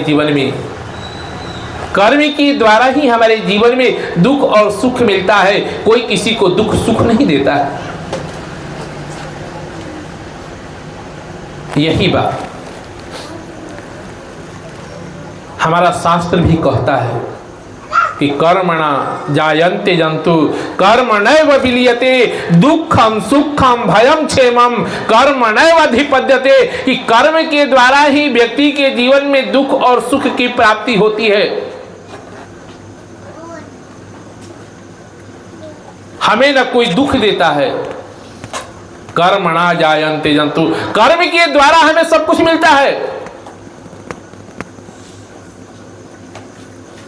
जीवन में, कर्म के द्वारा ही हमारे जीवन में दुख और सुख मिलता है। कोई किसी को दुख सुख नहीं देता है। यही बात हमारा शास्त्र भी कहता है कि कर्मणा जायन्ते जंतु कर्मणैव विलीयते दुखम सुखम भयम क्षेमम कर्मणैव अधिपद्यते, कि कर्म के द्वारा ही व्यक्ति के जीवन में दुख और सुख की प्राप्ति होती है। हमें न कोई दुख देता है। कर्मणा जायन्ते जंतु, कर्म के द्वारा हमें सब कुछ मिलता है।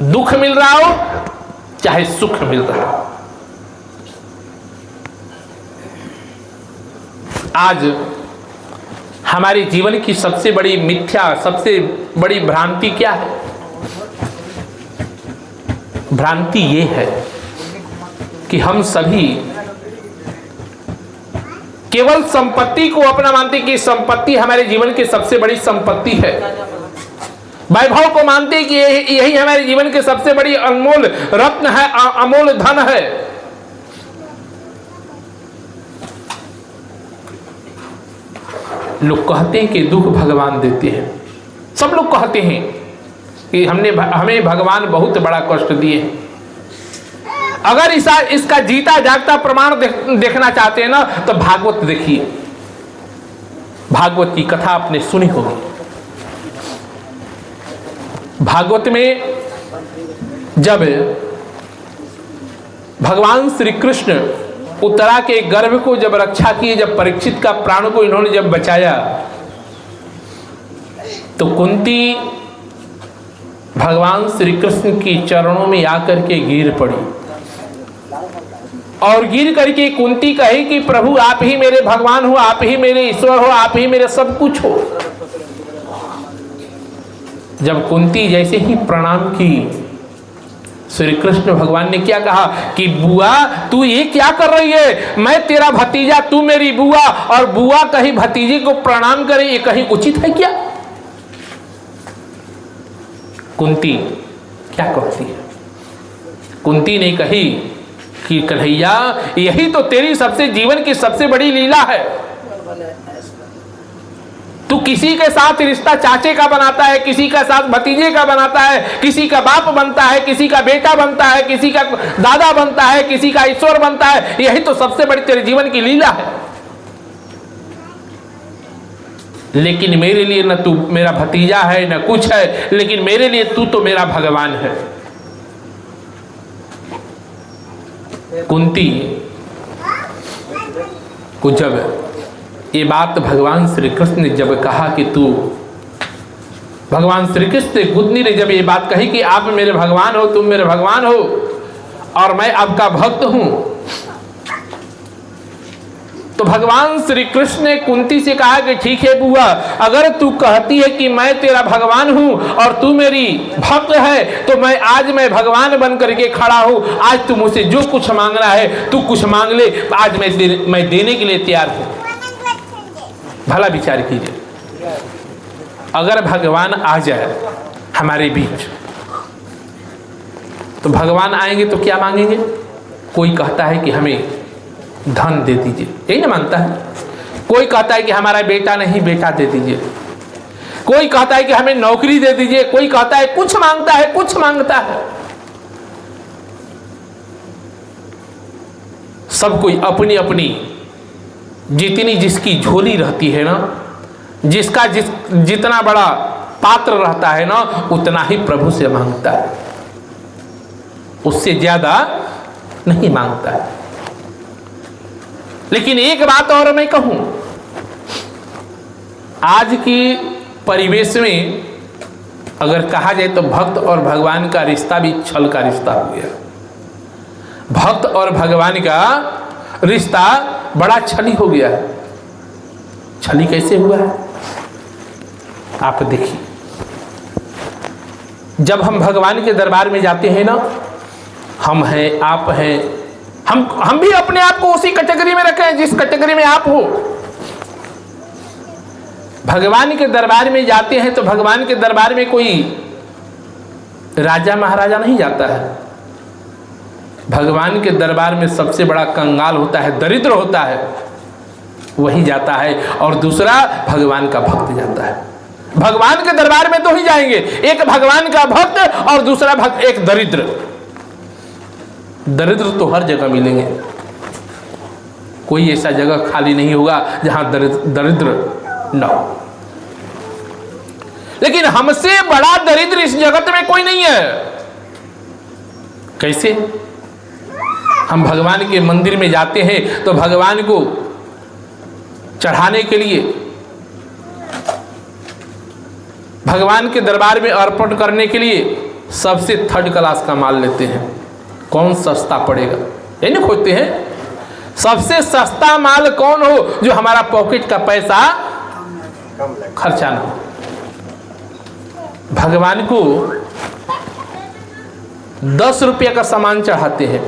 दुख मिल रहा हो चाहे सुख मिल रहा हो। आज हमारे जीवन की सबसे बड़ी मिथ्या, सबसे बड़ी भ्रांति क्या है? भ्रांति ये है कि हम सभी केवल संपत्ति को अपना मानते कि संपत्ति हमारे जीवन की सबसे बड़ी संपत्ति है। वैभव को मानते कि यही हमारे जीवन की सबसे बड़ी अनमोल रत्न है, अमूल्य धन है। लोग कहते हैं कि दुख भगवान देते हैं। सब लोग कहते हैं कि हमें भगवान बहुत बड़ा कष्ट दिए। अगर इसका जीता जागता प्रमाण देखना चाहते हैं ना, तो भागवत देखिए। भागवत की कथा आपने सुनी होगी। भागवत में जब भगवान श्री कृष्ण उत्तरा के गर्भ को जब रक्षा किए, जब परीक्षित का प्राण को इन्होंने जब बचाया, तो कुंती भगवान श्री कृष्ण के चरणों में आकर के गिर पड़ी और गिर करके कुंती कही कि प्रभु आप ही मेरे भगवान हो, आप ही मेरे ईश्वर हो, आप ही मेरे सब कुछ हो। जब कुंती जैसे ही प्रणाम की, श्री कृष्ण भगवान ने क्या कहा कि बुआ तू ये क्या कर रही है? मैं तेरा भतीजा, तू मेरी बुआ, और बुआ कहीं भतीजे को प्रणाम करे, ये कहीं उचित है क्या? कुंती क्या कहती है? कुंती ने कही कि कन्हैया यही तो तेरी सबसे जीवन की सबसे बड़ी लीला है। तू किसी के साथ रिश्ता चाचे का बनाता है, किसी का साथ भतीजे का बनाता है, किसी का बाप बनता है, किसी का बेटा बनता है, किसी का दादा बनता है, किसी का ईश्वर बनता है। यही तो सबसे बड़ी तेरे जीवन की लीला है। लेकिन मेरे लिए न तू मेरा भतीजा है न कुछ है, लेकिन मेरे लिए तू तो मेरा भगवान है। कुंती को जब ये बात भगवान श्री कृष्ण ने जब कहा कि तू, भगवान श्री कृष्ण कुंती ने जब ये बात कही कि आप मेरे भगवान हो, तुम मेरे भगवान हो और मैं आपका भक्त हूं, तो भगवान श्री कृष्ण ने कुंती से कहा कि ठीक है बुआ, अगर तू कहती है कि मैं तेरा भगवान हूं और तू मेरी भक्त है, तो मैं भगवान बन करके खड़ा हूं। आज तू मुझसे जो कुछ मांगना है तू कुछ मांग ले, आज मैं देने के लिए तैयार हूं। भला विचार कीजिए, अगर भगवान आ जाए हमारे बीच, तो भगवान आएंगे तो क्या मांगेंगे? कोई कहता है कि हमें धन दे दीजिए, यही ना मांगता है। कोई कहता है कि हमारा बेटा नहीं, बेटा दे दीजिए। कोई कहता है कि हमें नौकरी दे दीजिए। कोई कहता है कुछ मांगता है, कुछ मांगता है। सब कोई अपनी अपनी जितनी जिसकी झोली रहती है ना, जिसका जितना बड़ा पात्र रहता है ना, उतना ही प्रभु से मांगता है, उससे ज्यादा नहीं मांगता है। लेकिन एक बात और मैं कहूं, आज की परिवेश में अगर कहा जाए तो भक्त और भगवान का रिश्ता भी छल का रिश्ता हो गया। भक्त और भगवान का रिश्ता बड़ा छली हो गया है। छली कैसे हुआ है आप देखिए। जब हम भगवान के दरबार में जाते हैं ना, हम हैं, आप हैं, हम भी अपने आप को उसी कैटेगरी में रखें जिस कैटेगरी में आप हो। भगवान के दरबार में जाते हैं तो भगवान के दरबार में कोई राजा महाराजा नहीं जाता है। भगवान के दरबार में सबसे बड़ा कंगाल होता है, दरिद्र होता है, वही जाता है। और दूसरा भगवान का भक्त जाता है। भगवान के दरबार में तो ही जाएंगे, एक भगवान का भक्त और दूसरा भक्त, एक दरिद्र। दरिद्र तो हर जगह मिलेंगे, कोई ऐसा जगह खाली नहीं होगा जहां दरिद्र न हो। लेकिन हमसे बड़ा दरिद्र इस जगत में कोई नहीं है। कैसे? हम भगवान के मंदिर में जाते हैं तो भगवान को चढ़ाने के लिए, भगवान के दरबार में अर्पण करने के लिए सबसे थर्ड क्लास का माल लेते हैं। कौन सस्ता पड़ेगा, यही नहीं खोजते हैं। सबसे सस्ता माल कौन हो जो हमारा पॉकेट का पैसा खर्चा ना हो। भगवान को 10 रुपये का सामान चढ़ाते हैं,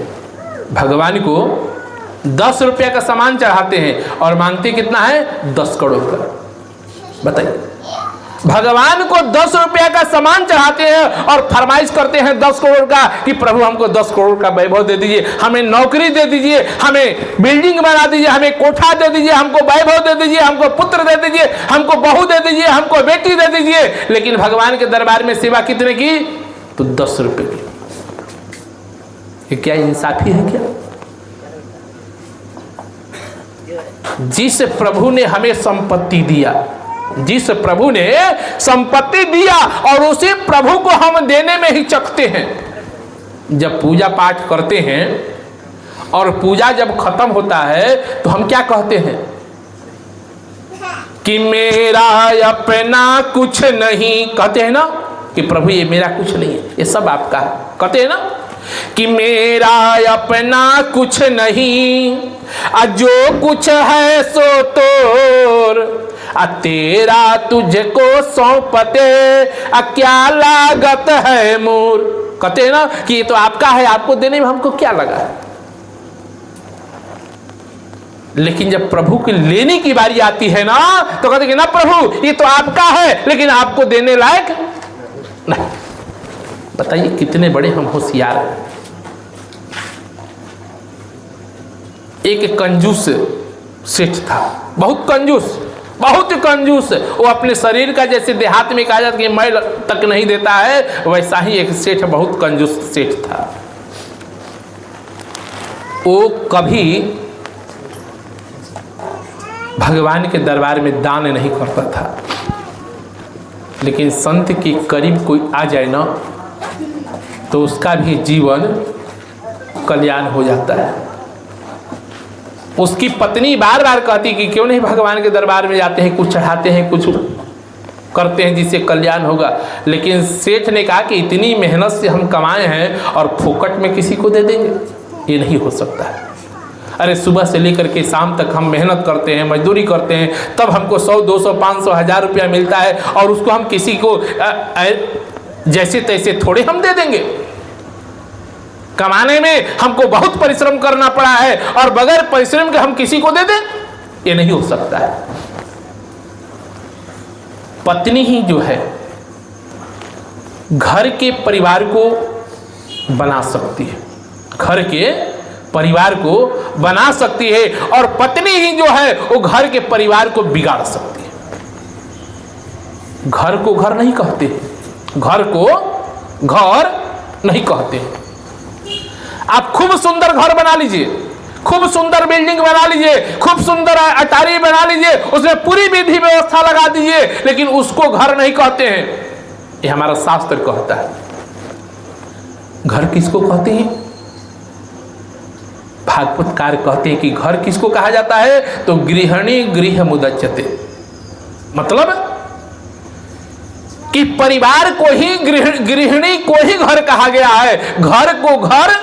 भगवान को 10 रुपये का सामान चढ़ाते हैं और मांगते कितना है? 10 करोड़ का। बताइए, भगवान को 10 रुपये का सामान चढ़ाते हैं और फरमाइश करते हैं 10 करोड़ का कि प्रभु हमको 10 करोड़ का वैभव दे दीजिए, हमें नौकरी दे दीजिए, हमें बिल्डिंग बना दीजिए, हमें कोठा दे दीजिए, हमको वैभव दे दीजिए, हमको पुत्र दे दीजिए, हमको बहू दे दीजिए, हमको बेटी दे दीजिए। लेकिन भगवान के दरबार में सेवा कितने की? तो 10 रुपये की। ये क्या इंसाफी है क्या? जिस प्रभु ने हमें संपत्ति दिया, जिस प्रभु ने संपत्ति दिया और उसी प्रभु को हम देने में ही चखते हैं। जब पूजा पाठ करते हैं और पूजा जब खत्म होता है तो हम क्या कहते हैं कि मेरा अपना कुछ नहीं, कहते हैं ना कि प्रभु ये मेरा कुछ नहीं है, ये सब आपका है। कहते हैं ना कि मेरा अपना कुछ नहीं, जो कुछ है सो तोर, तेरा तुझको सौंपते क्या लागत है मोर। कहते हैं ना कि ये तो आपका है, आपको देने में हमको क्या लगा है। लेकिन जब प्रभु की लेने की बारी आती है ना तो कहते कि ना प्रभु ये तो आपका है लेकिन आपको देने लायक नहीं। बताइए कितने बड़े हम होशियार हैं। एक कंजूस सेठ था, बहुत कंजूस, बहुत कंजूस। वो अपने शरीर का जैसे देहात में कहा जाता है कि मैल तक नहीं देता है, वैसा ही एक सेठ, बहुत कंजूस सेठ था। वो कभी भगवान के दरबार में दान नहीं करता था, लेकिन संत के करीब कोई आ जाए ना तो उसका भी जीवन कल्याण हो जाता है। उसकी पत्नी बार बार कहती कि क्यों नहीं भगवान के दरबार में जाते हैं, कुछ चढ़ाते हैं, कुछ करते हैं जिससे कल्याण होगा। लेकिन सेठ ने कहा कि इतनी मेहनत से हम कमाए हैं और फोकट में किसी को दे देंगे, ये नहीं हो सकता है। अरे सुबह से लेकर के शाम तक हम मेहनत करते हैं, मजदूरी करते हैं, तब हमको 100, 200, 500, 1000 रुपया मिलता है और उसको हम किसी को जैसे तैसे थोड़े हम दे देंगे। कमाने में हमको बहुत परिश्रम करना पड़ा है और बगैर परिश्रम के हम किसी को दे दें, ये नहीं हो सकता है। पत्नी ही जो है घर के परिवार को बना सकती है, घर के परिवार को बना सकती है और पत्नी ही जो है वो घर के परिवार को बिगाड़ सकती है। घर को घर नहीं कहते, घर को घर नहीं कहते। आप खूब सुंदर घर बना लीजिए, खूब सुंदर बिल्डिंग बना लीजिए, खूब सुंदर अटारी बना लीजिए, उसमें पूरी विधि व्यवस्था लगा दीजिए, लेकिन उसको घर नहीं कहते हैं। ये हमारा शास्त्र कहता है। घर किसको कहते हैं? भागवतकार कहते हैं कि घर किसको कहा जाता है तो गृहिणी गृह मुदच्यते, मतलब कि परिवार को ही गृहिणी को ही घर कहा गया है, घर को घर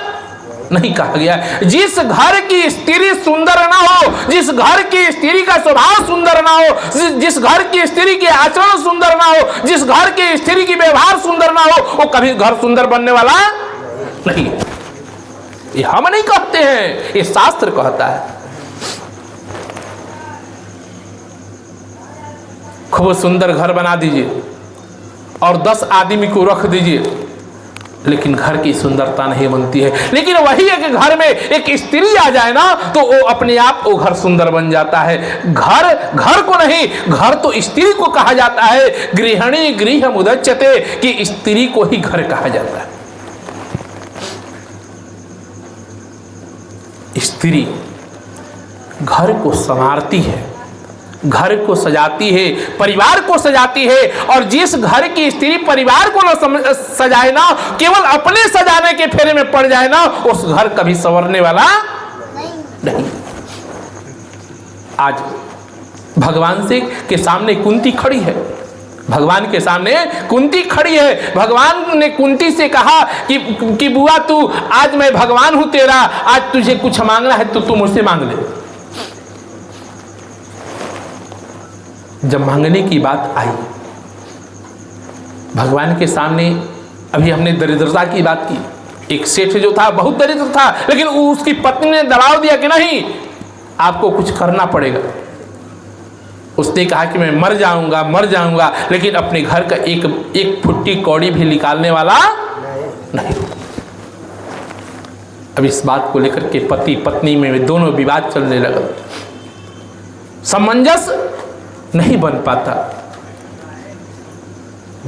नहीं कहा गया। जिस घर की स्त्री सुंदर ना हो, जिस घर की स्त्री का स्वभाव सुंदर ना हो, जिस घर की स्त्री के आचरण सुंदर ना हो, जिस घर की स्त्री की व्यवहार सुंदर ना हो, वो कभी घर सुंदर बनने वाला नहीं। ये हम नहीं कहते हैं, ये शास्त्र कहता है। खूब सुंदर घर बना दीजिए और 10 आदमी को रख दीजिए लेकिन घर की सुंदरता नहीं बनती है। लेकिन वही एक घर में एक स्त्री आ जाए ना तो वो अपने आप वो घर सुंदर बन जाता है। घर घर को नहीं, घर तो स्त्री को कहा जाता है। गृहिणी गृह मुदच्यते, कि स्त्री को ही घर कहा जाता है। स्त्री घर को संवारती है, घर को सजाती है, परिवार को सजाती है। और जिस घर की स्त्री परिवार को न सजाए ना, केवल अपने सजाने के फेरे में पड़ जाए ना, उस घर कभी संवरने वाला नहीं। आज भगवान से के सामने कुंती खड़ी है, भगवान के सामने कुंती खड़ी है। भगवान ने कुंती से कहा कि बुआ तू, आज मैं भगवान हूं तेरा, आज तुझे कुछ मांगना है तो तू मुझसे मांग ले। जब मांगने की बात आई भगवान के सामने, अभी हमने दरिद्रता की बात की। एक सेठ जो था बहुत दरिद्र था, लेकिन उसकी पत्नी ने दबाव दिया कि नहीं, आपको कुछ करना पड़ेगा। उसने कहा कि मैं मर जाऊंगा, लेकिन अपने घर का एक फुट्टी कौड़ी भी निकालने वाला नहीं। अब इस बात को लेकर के पति पत्नी में दोनों विवाद चलने लगा, सामंजस्य नहीं बन पाता।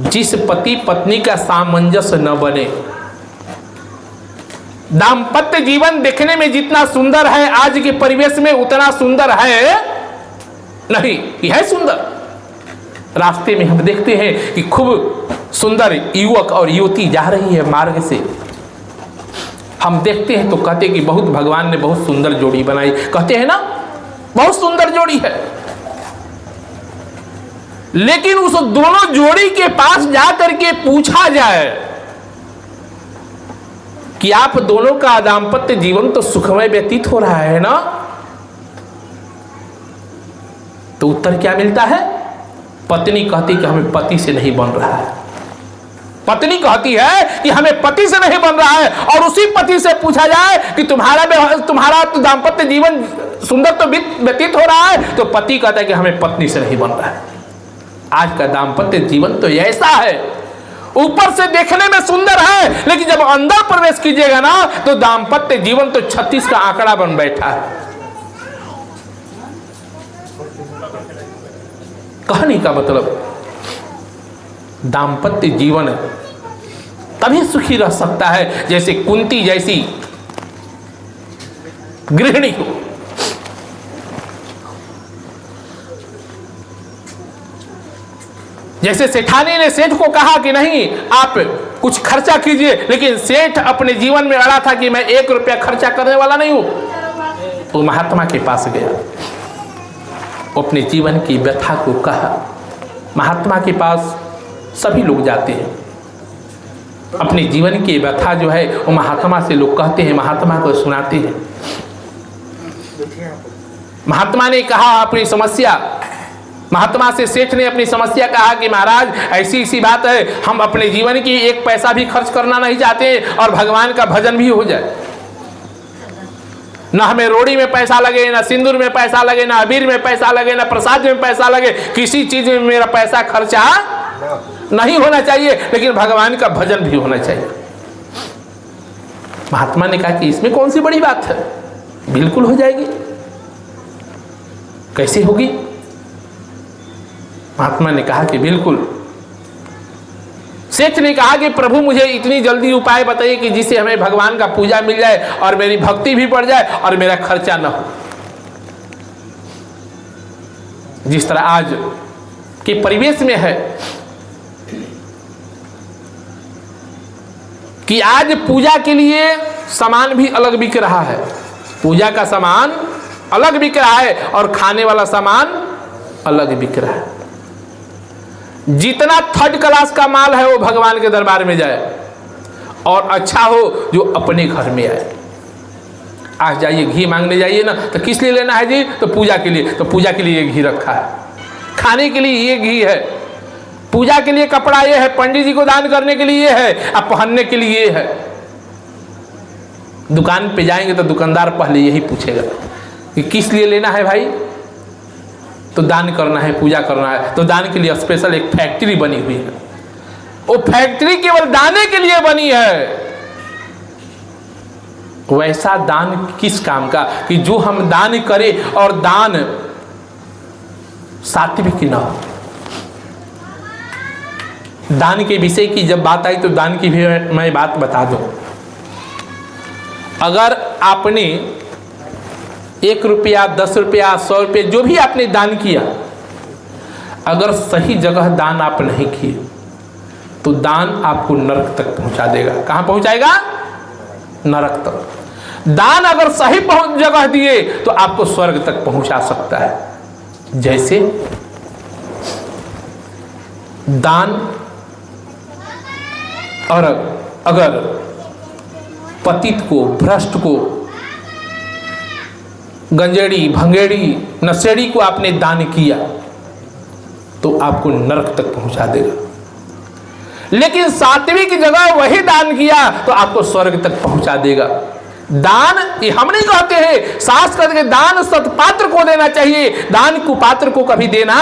जिस पति पत्नी का सामंजस्य न बने, दाम्पत्य जीवन देखने में जितना सुंदर है आज के परिवेश में उतना सुंदर है नहीं। यह है सुंदर, रास्ते में हम देखते हैं कि खूब सुंदर युवक और युवती जा रही है मार्ग से, हम देखते हैं तो कहते हैं कि बहुत भगवान ने बहुत सुंदर जोड़ी बनाई, कहते हैं ना बहुत सुंदर जोड़ी है। लेकिन उस दोनों जोड़ी के पास जाकर के पूछा जाए कि आप दोनों का दाम्पत्य जीवन तो सुखमय व्यतीत हो रहा है ना, तो उत्तर क्या मिलता है? पत्नी कहती कि हमें पति से नहीं बन रहा है। पत्नी कहती है कि हमें पति से नहीं बन रहा है। और उसी पति से पूछा जाए कि तुम्हारा तो दाम्पत्य जीवन सुंदर तो व्यतीत हो रहा है, तो पति कहता है कि हमें पत्नी से नहीं बन रहा है। आज का दाम्पत्य जीवन तो ऐसा है, ऊपर से देखने में सुंदर है, लेकिन जब अंदर प्रवेश कीजिएगा ना तो दाम्पत्य जीवन तो 36 का आंकड़ा बन बैठा है। कहने का मतलब दाम्पत्य जीवन तभी सुखी रह सकता है जैसे कुंती जैसी गृहिणी हो। जैसे सेठानी ने सेठ को कहा कि नहीं आप कुछ खर्चा कीजिए, लेकिन सेठ अपने जीवन में अड़ा था कि मैं 1 रुपया खर्चा करने वाला नहीं हूं। तो महात्मा के पास गया, अपने जीवन की व्यथा को कहा। महात्मा के पास सभी लोग जाते हैं, अपने जीवन की व्यथा जो है वो महात्मा से लोग कहते हैं, महात्मा को सुनाते हैं। महात्मा ने कहा अपनी समस्या, महात्मा से सेठ ने अपनी समस्या कहा कि महाराज ऐसी बात है, हम अपने जीवन की 1 पैसा भी खर्च करना नहीं चाहते और भगवान का भजन भी हो जाए। ना हमें रोड़ी में पैसा लगे, ना सिंदूर में पैसा लगे, ना अबीर में पैसा लगे, ना प्रसाद में पैसा लगे, किसी चीज में मेरा पैसा खर्चा नहीं होना चाहिए, लेकिन भगवान का भजन भी होना चाहिए। महात्मा ने कहा कि इसमें कौन सी बड़ी बात है, बिल्कुल हो जाएगी। कैसे होगी? महात्मा ने कहा कि बिल्कुल। सेठ ने कहा कि प्रभु मुझे इतनी जल्दी उपाय बताइए कि जिससे हमें भगवान का पूजा मिल जाए और मेरी भक्ति भी बढ़ जाए और मेरा खर्चा न हो। जिस तरह आज के परिवेश में है कि आज पूजा के लिए सामान भी अलग बिक रहा है, पूजा का सामान अलग बिक रहा है और खाने वाला सामान अलग बिक रहा है। जितना 3rd क्लास का माल है वो भगवान के दरबार में जाए और अच्छा हो जो अपने घर में आए। आज जाइए घी मांगने जाइए ना तो किस लिए लेना है जी? तो पूजा के लिए। तो पूजा के लिए ये घी रखा है, खाने के लिए ये घी है, पूजा के लिए कपड़ा ये है, पंडित जी को दान करने के लिए ये है, अब पहनने के लिए ये है। दुकान पे जाएंगे तो दुकानदार पहले यही पूछेगा कि किस लिए लेना है भाई? तो दान करना है, पूजा करना है। तो दान के लिए स्पेशल एक फैक्ट्री बनी हुई है। वो फैक्ट्री केवल दाने के लिए बनी है। वैसा दान किस काम का कि जो हम दान करें और दान सात्विक न हो। दान के विषय की जब बात आई तो दान की भी मैं बात बता दूं। अगर आपने 1 रुपया, 10 रुपया, 100 रुपये जो भी आपने दान किया, अगर सही जगह दान आप नहीं किए तो दान आपको नरक तक पहुंचा देगा। कहां पहुंचाएगा? नरक तक। दान अगर सही जगह दिए तो आपको स्वर्ग तक पहुंचा सकता है। जैसे दान, और अगर पतित को, भ्रष्ट को, गंजेड़ी, भंगेड़ी, नशेड़ी को आपने दान किया तो आपको नरक तक पहुंचा देगा। लेकिन सात्विक की जगह वही दान किया तो आपको स्वर्ग तक पहुंचा देगा। दान, ये हम नहीं कहते हैं, शास्त्र कहते हैं दान सत्पात्र को देना चाहिए, दान कुपात्र को कभी देना।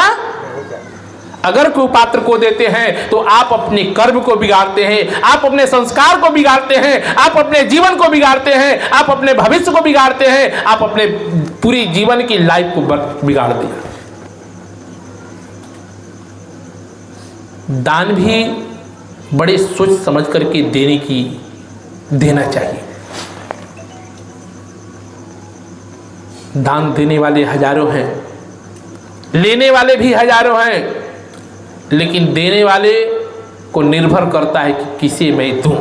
अगर कुपात्र को देते हैं तो आप अपने कर्म को बिगाड़ते हैं, आप अपने संस्कार को बिगाड़ते हैं, आप अपने जीवन को बिगाड़ते हैं, आप अपने भविष्य को बिगाड़ते हैं, आप अपने पूरी जीवन की लाइफ को बिगाड़ दिया। दान भी बड़े सोच समझ करके देना चाहिए। दान देने वाले हजारों हैं, लेने वाले भी हजारों हैं, लेकिन देने वाले को निर्भर करता है कि किसे मैं दूं।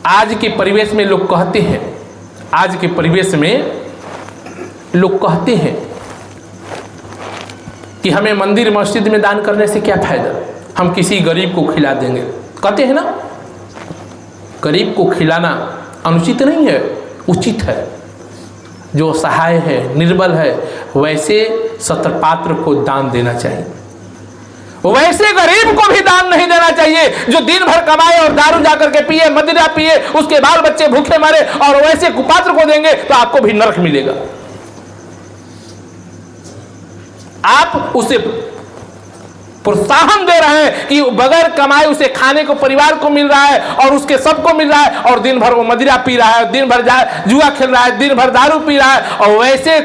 आज के परिवेश में लोग कहते हैं, आज के परिवेश में लोग कहते हैं कि हमें मंदिर मस्जिद में दान करने से क्या फायदा, हम किसी गरीब को खिला देंगे। कहते हैं ना, गरीब को खिलाना अनुचित नहीं है, उचित है। जो सहाय है, निर्बल है, वैसे सत्रपात्र को दान देना चाहिए। वैसे गरीब को भी दान नहीं देना चाहिए जो दिन भर कमाए और दारू जाकर के पिए, मदिरा पिए, उसके बाल बच्चे भूखे मरे, और वैसे कुपात्र को देंगे तो आपको भी नरक मिलेगा। आप उसे प्रोत्साहन दे रहे हैं कि बगैर कमाए उसे खाने को परिवार को मिल रहा है और उसके सबको मिल रहा है, और दिन भर वो मदिरा पी रहा है, दिन भर जुआ खेल रहा है, दिन भर दारू पी रहा है, और वैसे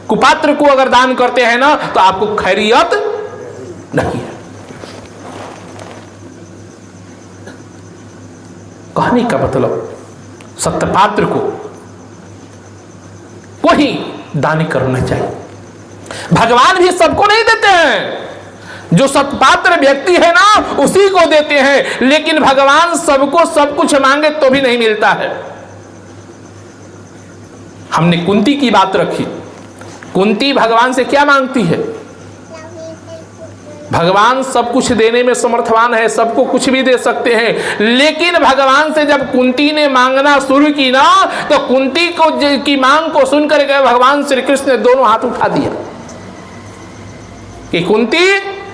कुपात्र को अगर दान करते हैं ना तो आपको खैरियत नहीं है। कहने का मतलब सत्यपात्र को ही दान करना चाहिए। भगवान भी सबको नहीं देते हैं, जो सत्पात्र व्यक्ति है ना उसी को देते हैं, लेकिन भगवान सबको सब कुछ मांगे तो भी नहीं मिलता है। हमने कुंती की बात रखी, कुंती भगवान से क्या मांगती है? भगवान सब कुछ देने में समर्थवान है, सबको कुछ भी दे सकते हैं, लेकिन भगवान से जब कुंती ने मांगना शुरू की ना तो कुंती को की मांग को सुनकर के भगवान श्री कृष्ण ने दोनों हाथ उठा दिया कि कुंती,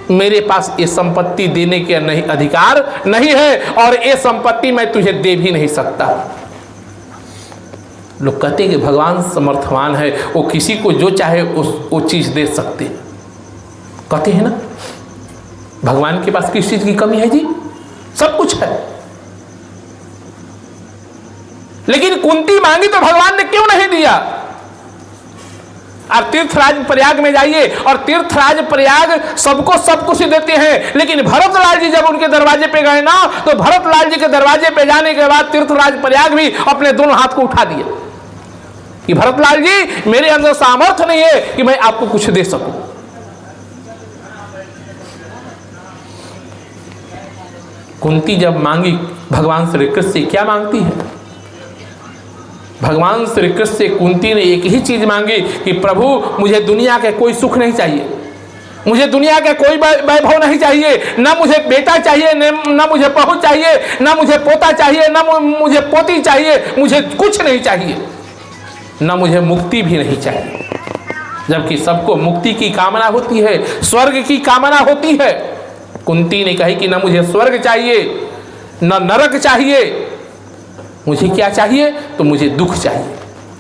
मेरे पास ये संपत्ति देने के नहीं अधिकार नहीं है, और ये संपत्ति मैं तुझे दे भी नहीं सकता। लोग कहते हैं कि भगवान समर्थवान है, वो किसी को जो चाहे वो चीज दे सकते हैं। कहते हैं ना, भगवान के पास किस चीज की कमी है जी? सब कुछ है। लेकिन कुंती मांगी तो भगवान ने क्यों नहीं दिया? आप तीर्थराज प्रयाग में जाइए, और तीर्थराज प्रयाग सबको सब कुछ देते हैं, लेकिन भरतलाल जी जब उनके दरवाजे पे गए ना तो भरतलाल जी के दरवाजे पे जाने के बाद तीर्थराज प्रयाग भी अपने दोनों हाथ को उठा दिए कि भरतलाल जी, मेरे अंदर सामर्थ्य नहीं है कि मैं आपको कुछ दे सकूं। कुंती जब मांगी भगवान श्री कृष्ण से, क्या मांगती है? भगवान श्री कृष्ण से कुंती ने एक ही चीज मांगी कि प्रभु, मुझे दुनिया के कोई सुख नहीं चाहिए, मुझे दुनिया का कोई वैभव नहीं चाहिए, ना मुझे बेटा चाहिए, ना मुझे बहू चाहिए, ना मुझे पोता चाहिए, ना मुझे पोती चाहिए, मुझे कुछ नहीं चाहिए, ना मुझे मुक्ति भी नहीं चाहिए। जबकि सबको मुक्ति की कामना होती है, स्वर्ग की कामना होती है। कुंती ने कही कि ना मुझे स्वर्ग चाहिए, ना नरक चाहिए, मुझे क्या चाहिए? तो मुझे दुख चाहिए।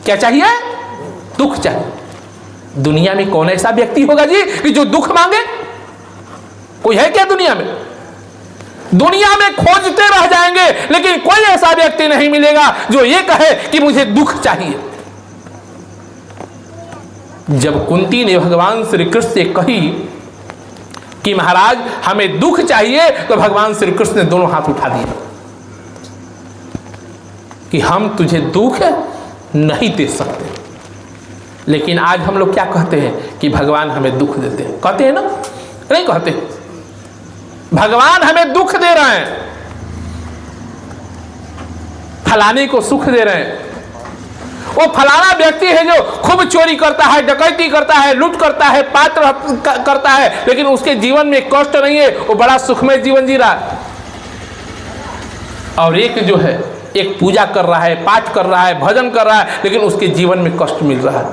क्या चाहिए? दुख चाहिए। दुनिया में कौन ऐसा व्यक्ति होगा जी कि जो दुख मांगे? कोई है क्या दुनिया में? दुनिया में खोजते रह जाएंगे, लेकिन कोई ऐसा व्यक्ति नहीं मिलेगा जो ये कहे कि मुझे दुख चाहिए। जब कुंती ने भगवान श्री कृष्ण से कही कि महाराज हमें दुख चाहिए, तो भगवान श्री कृष्ण ने दोनों हाथ उठा दिए कि हम तुझे दुख नहीं दे सकते। लेकिन आज हम लोग क्या कहते हैं कि भगवान हमें दुख देते हैं। कहते हैं ना? नहीं कहते? भगवान हमें दुख दे रहे हैं, फलाने को सुख दे रहे हैं। वो फलाना व्यक्ति है जो खूब चोरी करता है, डकैती करता है, लूट करता है, पात्र करता है, लेकिन उसके जीवन में कष्ट नहीं है, वो बड़ा सुखमय जीवन जी रहा है। और एक जो है, एक पूजा कर रहा है, पाठ कर रहा है, भजन कर रहा है, लेकिन उसके जीवन में कष्ट मिल रहा है।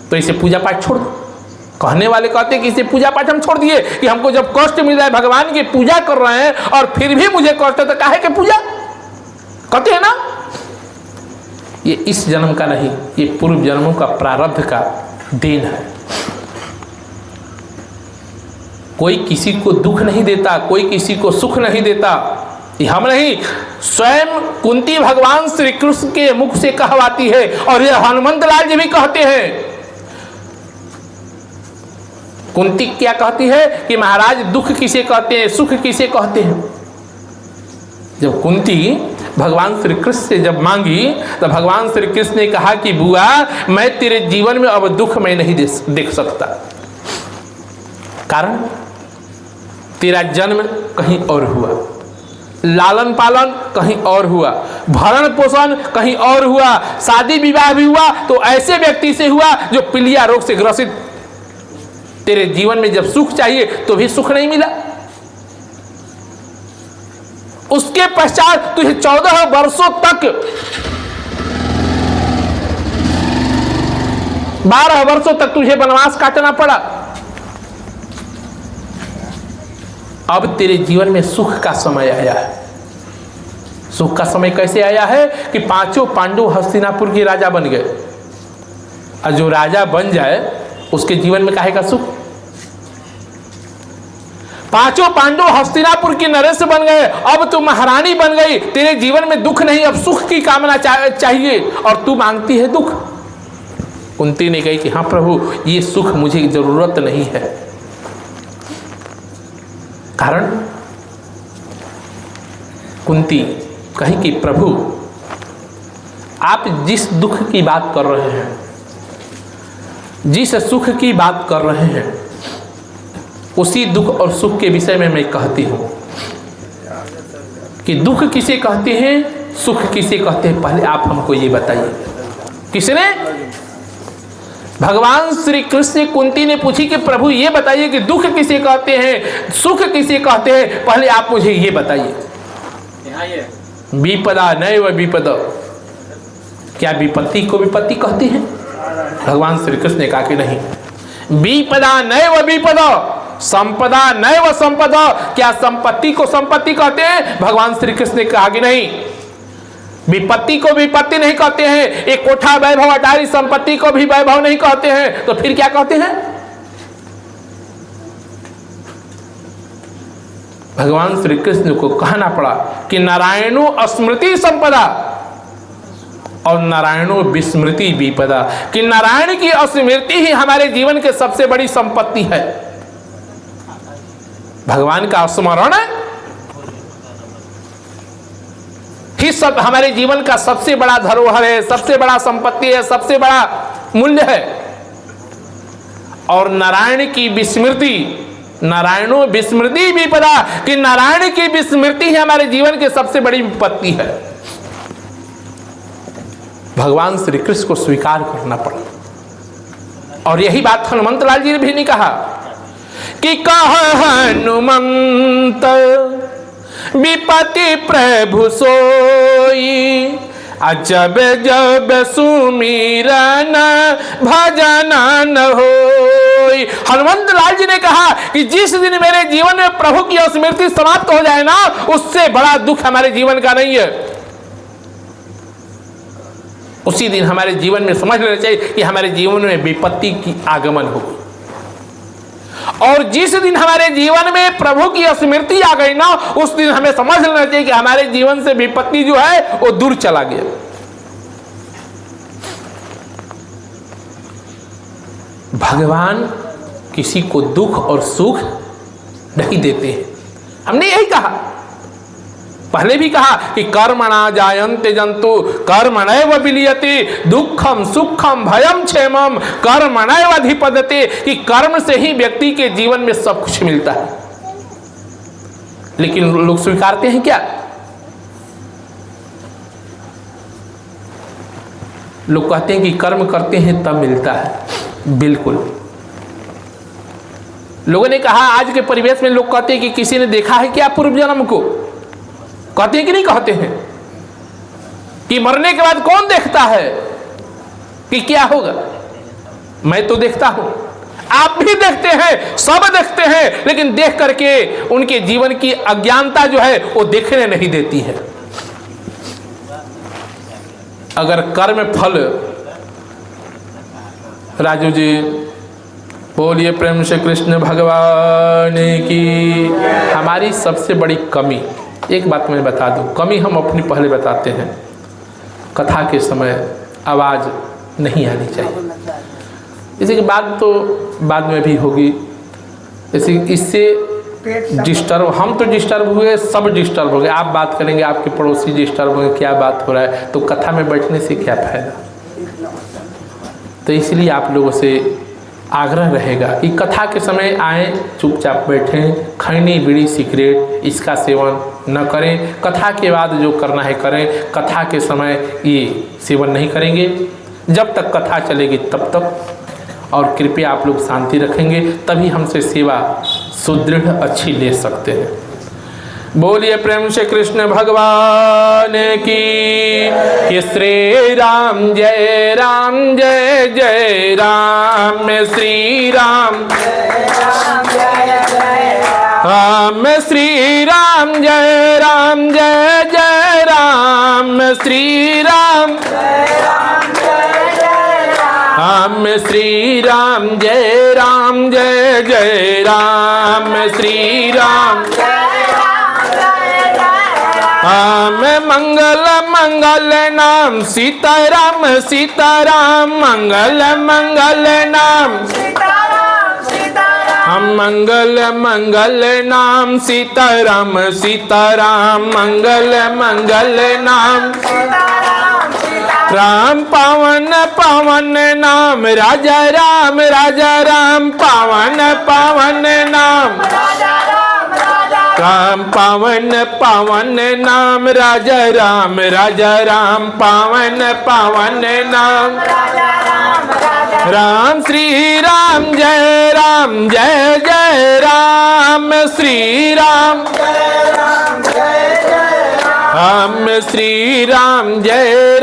तो इसे पूजा पाठ छोड़ दो। कहने वाले कहते हैं कि इसे पूजा पाठ हम छोड़ दिए कि हमको जब कष्ट मिल रहा है, भगवान की पूजा कर रहे हैं और फिर भी मुझे कष्ट है, तो काहे के पूजा कहते हैं ना? ये इस जन्म का नहीं, ये पूर्व जन्मों का प्रारब्ध का देन है। कोई किसी को दुख नहीं देता, कोई किसी को सुख नहीं देता। ये हम नहीं, स्वयं कुंती भगवान श्री कृष्ण के मुख से कहवाती है, और ये हनुमंत लाल जी भी कहते हैं। कुंती क्या कहती है कि महाराज दुख किसे कहते हैं, सुख किसे कहते हैं? जब कुंती भगवान श्री कृष्ण से जब मांगी, तो भगवान श्री कृष्ण ने कहा कि बुआ, मैं तेरे जीवन में अब दुख मैं नहीं देख सकता। कारण तेरा जन्म कहीं और हुआ, लालन पालन कहीं और हुआ, भरण पोषण कहीं और हुआ, शादी विवाह भी हुआ तो ऐसे व्यक्ति से हुआ जो पीलिया रोग से ग्रसित। तेरे जीवन में जब सुख चाहिए तो भी सुख नहीं मिला। उसके पश्चात तुझे 14 वर्षों तक, 12 वर्षों तक तुझे वनवास काटना पड़ा। अब तेरे जीवन में सुख का समय आया है। सुख का समय कैसे आया है कि 5 पांडव हस्तिनापुर के राजा बन गए, और जो राजा बन जाए उसके जीवन में काहे का सुख? 5 पांडव हस्तिनापुर की नरेश बन गए, अब तू महारानी बन गई, तेरे जीवन में दुख नहीं, अब सुख की कामना चाहिए, और तू मांगती है दुख। कुंती ने कही कि हाँ प्रभु, ये सुख मुझे जरूरत नहीं है। कारण कुंती कही कि प्रभु, आप जिस दुख की बात कर रहे हैं, जिस सुख की बात कर रहे हैं, उसी दुख और सुख के विषय में मैं कहती हूं कि दुख किसे कहते हैं, सुख किसे कहते हैं। पहले आप हमको ये बताइए। किसने? भगवान श्री कृष्ण कुंती ने पूछी कि प्रभु ये बताइए कि दुख किसे कहते हैं, सुख किसे कहते हैं, पहले आप मुझे ये बताइए। विपदा नैव विपद, क्या विपत्ति को विपत्ति कहते हैं? भगवान श्री कृष्ण ने कहा कि नहीं। विपदा नैव विपद, संपदा नैव संपदा, क्या संपत्ति को संपत्ति कहते हैं? भगवान श्री कृष्ण ने कहा कि नहीं। विपत्ति को विपत्ति नहीं कहते हैं, एक कोठा वैभव अटारी संपत्ति को भी वैभव नहीं कहते हैं, तो फिर क्या कहते हैं? भगवान श्री कृष्ण को कहना पड़ा कि नारायणो स्मृति संपदा और नारायणो विस्मृति विपदा, कि नारायण की स्मृति ही हमारे जीवन के सबसे बड़ी संपत्ति है। भगवान का स्मरण ही सब हमारे जीवन का सबसे बड़ा धरोहर है, सबसे बड़ा संपत्ति है, सबसे बड़ा मूल्य है। और नारायण की विस्मृति, नारायणो विस्मृति विपदा, कि नारायण की विस्मृति ही हमारे जीवन की सबसे बड़ी विपत्ति है। भगवान श्री कृष्ण को स्वीकार करना पड़ा। और यही बात हनुमंत लाल जी ने भी नहीं कहा कि कह हनुमंत विपति प्रभु सोई, जब जब सुमिरन भजन न होई। हनुमंत लाल जी ने कहा कि जिस दिन मेरे जीवन में प्रभु की स्मृति समाप्त हो जाए ना, उससे बड़ा दुख हमारे जीवन का नहीं है। उसी दिन हमारे जीवन में समझ लेना चाहिए कि हमारे जीवन में विपत्ति की आगमन होगी। और जिस दिन हमारे जीवन में प्रभु की स्मृति आ गई ना, उस दिन हमें समझ लेना चाहिए कि हमारे जीवन से विपत्ति जो है वो दूर चला गया। भगवान किसी को दुख और सुख नहीं देते हैं। हमने यही कहा, पहले भी कहा कि कर्मणा जायन्ते जंतु कर्मणैव विलीयते दुखम सुखम भयम क्षेमम कर्मणैव अधिपदते, कि कर्म से ही व्यक्ति के जीवन में सब कुछ मिलता है। लेकिन लोग स्वीकारते हैं क्या? लोग कहते हैं कि कर्म करते हैं तब मिलता है। बिल्कुल, लोगों ने कहा आज के परिवेश में लोग कहते हैं कि किसी ने देखा है क्या पूर्व जन्म को? कहते हैं कि नहीं कहते हैं? कि मरने के बाद कौन देखता है कि क्या होगा? मैं तो देखता हूं, आप भी देखते हैं, सब देखते हैं, लेकिन देख करके उनके जीवन की अज्ञानता जो है वो देखने नहीं देती है। अगर कर्म फल, राजू जी बोलिए प्रेम से कृष्ण भगवान की। हमारी सबसे बड़ी कमी, एक बात मैं बता दूं, कमी हम अपनी पहले बताते हैं, कथा के समय आवाज़ नहीं आनी चाहिए। इसी के बाद तो बाद में भी होगी, इससे डिस्टर्ब, हम तो डिस्टर्ब हुए, सब डिस्टर्ब हो गए। आप बात करेंगे, आपके पड़ोसी डिस्टर्ब होंगे, क्या बात हो रहा है, तो कथा में बैठने से क्या फायदा। तो इसलिए आप लोगों से आग्रह रहेगा कि कथा के समय आए, चुपचाप बैठें, खैनी बीड़ी सिगरेट इसका सेवन न करें। कथा के बाद जो करना है करें, कथा के समय ये सेवन नहीं करेंगे। जब तक कथा चलेगी तब तक, और कृपया आप लोग शांति रखेंगे, तभी हमसे सेवा सुदृढ़ अच्छी ले सकते हैं। बोलिए प्रेम से कृष्ण भगवान की। कि श्री राम जय जय राम, श्री राम राम, श्री राम जय जय राम, श्री राम राम, श्री राम जय जय राम, श्री राम राम। मंगल मंगल नाम सीताराम सीताराम, मंगल मंगल नाम हम मंगल मंगल नाम सीताराम सीताराम, मंगल मंगल नाम राम। पावन पावन नाम राजा राम, पावन पावन नाम राम, पावन पावन नाम राजा राम, पावन पावन नाम राम। श्री राम जय जय राम, श्री राम राम, श्री राम जय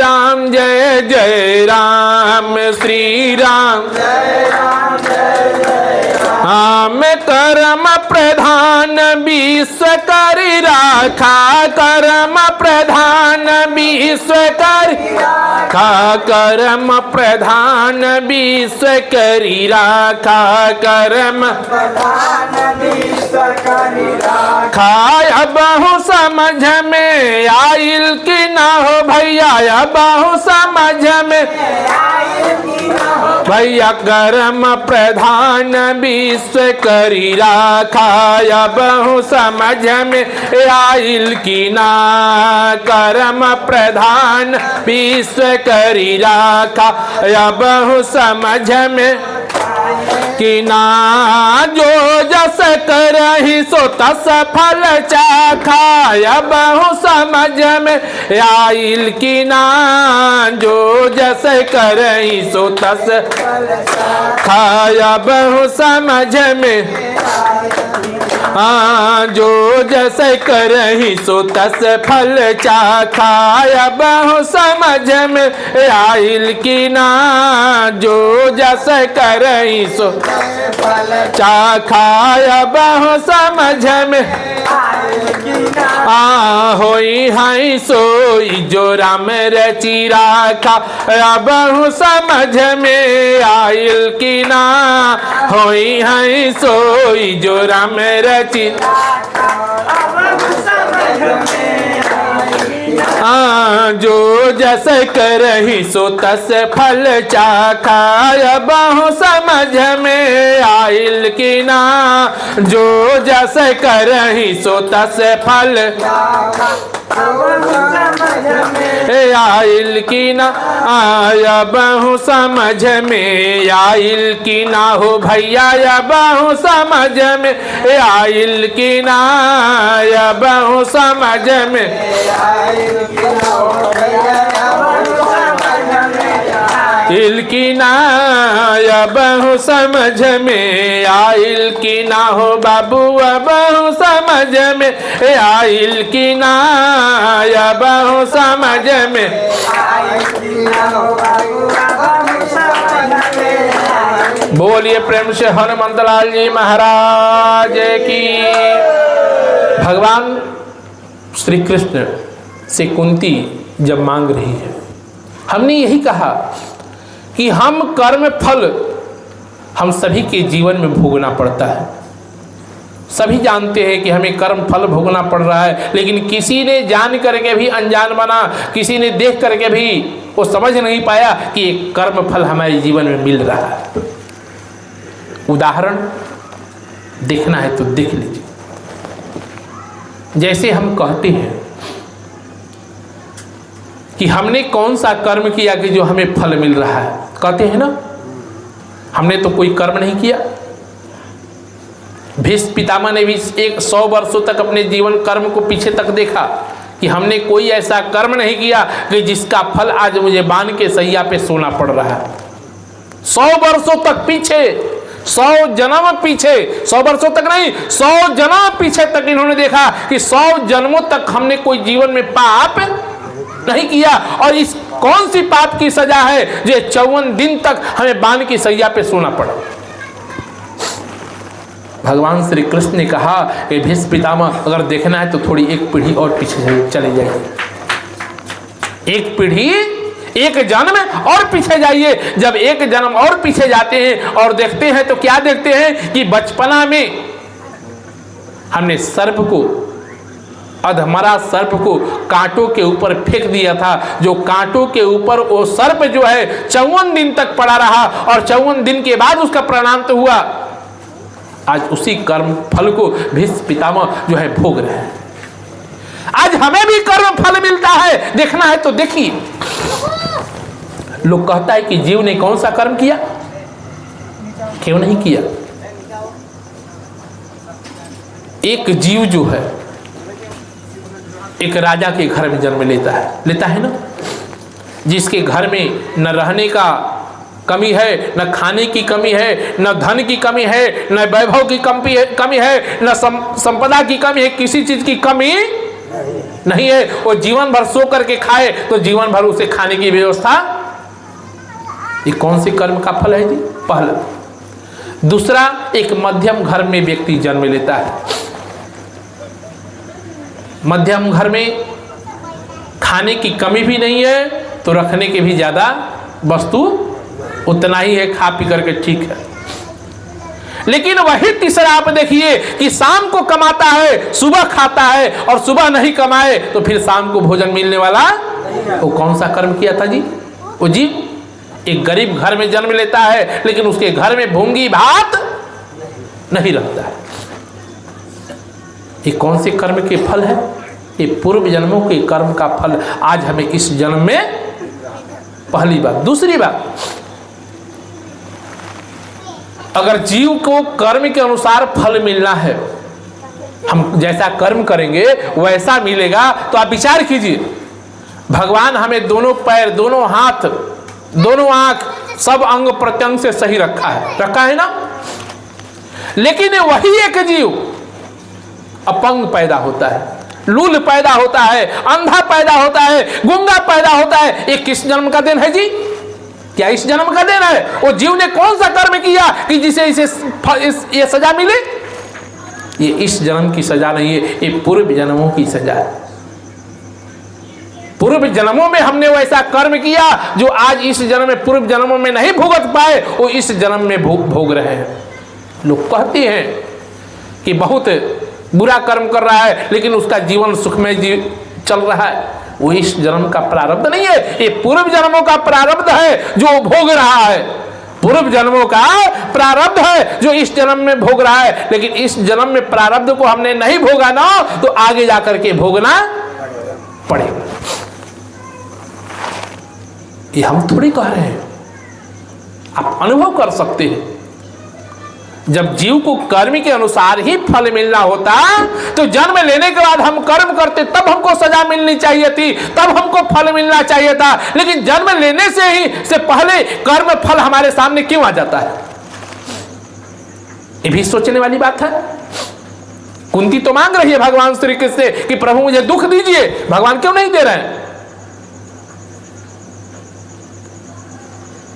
जय राम, श्री राम राम। कर्म प्रधान विश्व करि राखा, कर्म प्रधान विश्व करि राखा, कर्म प्रधान विश्व करि राखा, कर्म प्रधान विश्व करि राखा। बहु समझ में आइल कि ना हो भैया, बहु समझ में भैया, कर्म प्रधान विश्व करि राखा। बहु समझ में आइल की ना, कर्म प्रधान विश्व करि राखा। बहु समझ में कि ना, जो जस करहि सो तस फल चाखा। बहु समझ में आइल कि ना, जो जस करहि सो तस खाया। बहु समझ में जो जस करहि सो तस फल चाखा। बहु समझ में आइल कि ना, जो जस करहि सो चाखा। बहु समझ में होई हाई सोई जो राम रची राखा, अब समझ में आइल की ना। होई हाई सोई जो राम रची, जो जस करही सो तस फल चाखा, अब समझ में आइल की ना। जो जस करही सो तस फल आइल की ना। अब समझ में आइल की ना हो भैया, अब समझ में आइल की ना। अब समझ में आइल की ना। अब समझ में आइल की ना हो बाबू, अब समझ में आइल की ना। अब समझ में बोलिए प्रेम से हनुमंतलाल जी महाराज की। भगवान श्री कृष्ण से कुंती जब मांग रही है, हमने यही कहा कि हम कर्म फल हम सभी के जीवन में भोगना पड़ता है। सभी जानते हैं कि हमें कर्म फल भोगना पड़ रहा है, लेकिन किसी ने जान करके भी अनजान बना, किसी ने देख करके भी वो समझ नहीं पाया कि एक कर्म फल हमारे जीवन में मिल रहा है। उदाहरण देखना है तो देख लीजिए। जैसे हम कहते हैं कि हमने कौन सा कर्म किया कि जो हमें फल मिल रहा है, कहते हैं ना, हमने तो कोई कर्म नहीं किया। भीष्म पितामह ने भी 100 वर्षों तक अपने जीवन कर्म को पीछे तक देखा कि हमने कोई ऐसा कर्म नहीं किया कि जिसका फल आज मुझे बांध के सैया पे सोना पड़ रहा है। 100 वर्षों तक पीछे, 100 जन्म पीछे, 100 वर्षों तक नहीं, 100 जन्म पीछे तक इन्होंने देखा कि 100 जन्मों तक हमने कोई जीवन में पाप नहीं किया। और इस कौन सी पाप की सजा है जो 54 दिन तक हमें बांध की सैया पे सोना पड़ा। भगवान श्री कृष्ण ने कहा कि भीष्म पितामह, अगर देखना है तो थोड़ी एक पीढ़ी और पीछे चले जाइए। एक पीढ़ी, एक जन्म और पीछे जाइए। जब एक जन्म और पीछे जाते हैं और देखते हैं तो क्या देखते हैं कि बचपना में हमने सर्प को, अधमरा सर्प को कांटों के ऊपर फेंक दिया था। जो कांटों के ऊपर वो सर्प जो है 54 दिन तक पड़ा रहा और 54 दिन के बाद उसका प्राणांत हुआ। आज उसी कर्म फल को भीष्म पितामह जो है भोग रहे हैं। आज हमें भी कर्म फल मिलता है, देखना है तो देखिए। लोग कहता है कि जीव ने कौन सा कर्म किया, क्यों नहीं किया। एक जीव जो है एक राजा के घर में जन्म लेता है ना, जिसके घर में न रहने का कमी है, न खाने की कमी है, न धन की कमी है, न वैभव की कमी है, न संपदा की कमी है, किसी चीज की कमी नहीं है। वो जीवन भर सो करके खाए तो जीवन भर उसे खाने की व्यवस्था। ये कौन से कर्म का फल है जी? पहला। दूसरा, एक मध्यम घर में व्यक्ति जन्म लेता है। मध्यम घर में खाने की कमी भी नहीं है तो रखने के भी ज्यादा वस्तु उतना ही है, खा पी करके ठीक है। लेकिन वही तीसरा आप देखिए कि शाम को कमाता है, सुबह खाता है, और सुबह नहीं कमाए तो फिर शाम को भोजन मिलने वाला। वो कौन सा कर्म किया था जी? वो जी एक गरीब घर में जन्म लेता है, लेकिन उसके घर में भूंगी भात नहीं रहता है। ये कौन से कर्म के फल है? ये पूर्व जन्मों के कर्म का फल आज हमें इस जन्म में। पहली बात। दूसरी बात, अगर जीव को कर्म के अनुसार फल मिलना है, हम जैसा कर्म करेंगे वैसा मिलेगा, तो आप विचार कीजिए। भगवान हमें दोनों पैर, दोनों हाथ, दोनों आंख, सब अंग प्रत्यंग से सही रखा है ना। लेकिन वही एक जीव अपंग पैदा होता है, लूल पैदा होता है, अंधा पैदा होता है, गूंगा पैदा होता है। ये किस जन्म का दिन है जी? क्या इस जन्म का दिन है? वो जीव ने कौन सा कर्म किया कि जिसे इसे ये सजा मिले? ये इस जन्म की सजा नहीं है, ये पूर्व जन्मों की सजा है। पूर्व जन्मों में हमने वैसा कर्म किया जो आज इस जन्म में, पूर्व जन्मों में नहीं भुगत पाए, वो इस जन्म में भोग रहे हैं। लोग कहते हैं कि बहुत बुरा कर्म कर रहा है लेकिन उसका जीवन सुखमय चल रहा है, वो इस जन्म का प्रारब्ध नहीं है, ये पूर्व जन्मों का प्रारब्ध है जो भोग रहा है। पूर्व जन्मों का प्रारब्ध है जो इस जन्म में भोग रहा है, लेकिन इस जन्म में प्रारब्ध को हमने नहीं भोगा ना तो आगे जाकर के भोगना पड़ेगा। ये हम थोड़ी कह रहे हैं, आप अनुभव कर सकते हैं। जब जीव को कर्म के अनुसार ही फल मिलना होता तो जन्म लेने के बाद हम कर्म करते तब हमको सजा मिलनी चाहिए थी, तब हमको फल मिलना चाहिए था। लेकिन जन्म लेने से पहले कर्म फल हमारे सामने क्यों आ जाता है? ये भी सोचने वाली बात है। कुंती तो मांग रही है भगवान श्री कृष्ण से कि प्रभु मुझे दुख दीजिए, भगवान क्यों नहीं दे रहे हैं?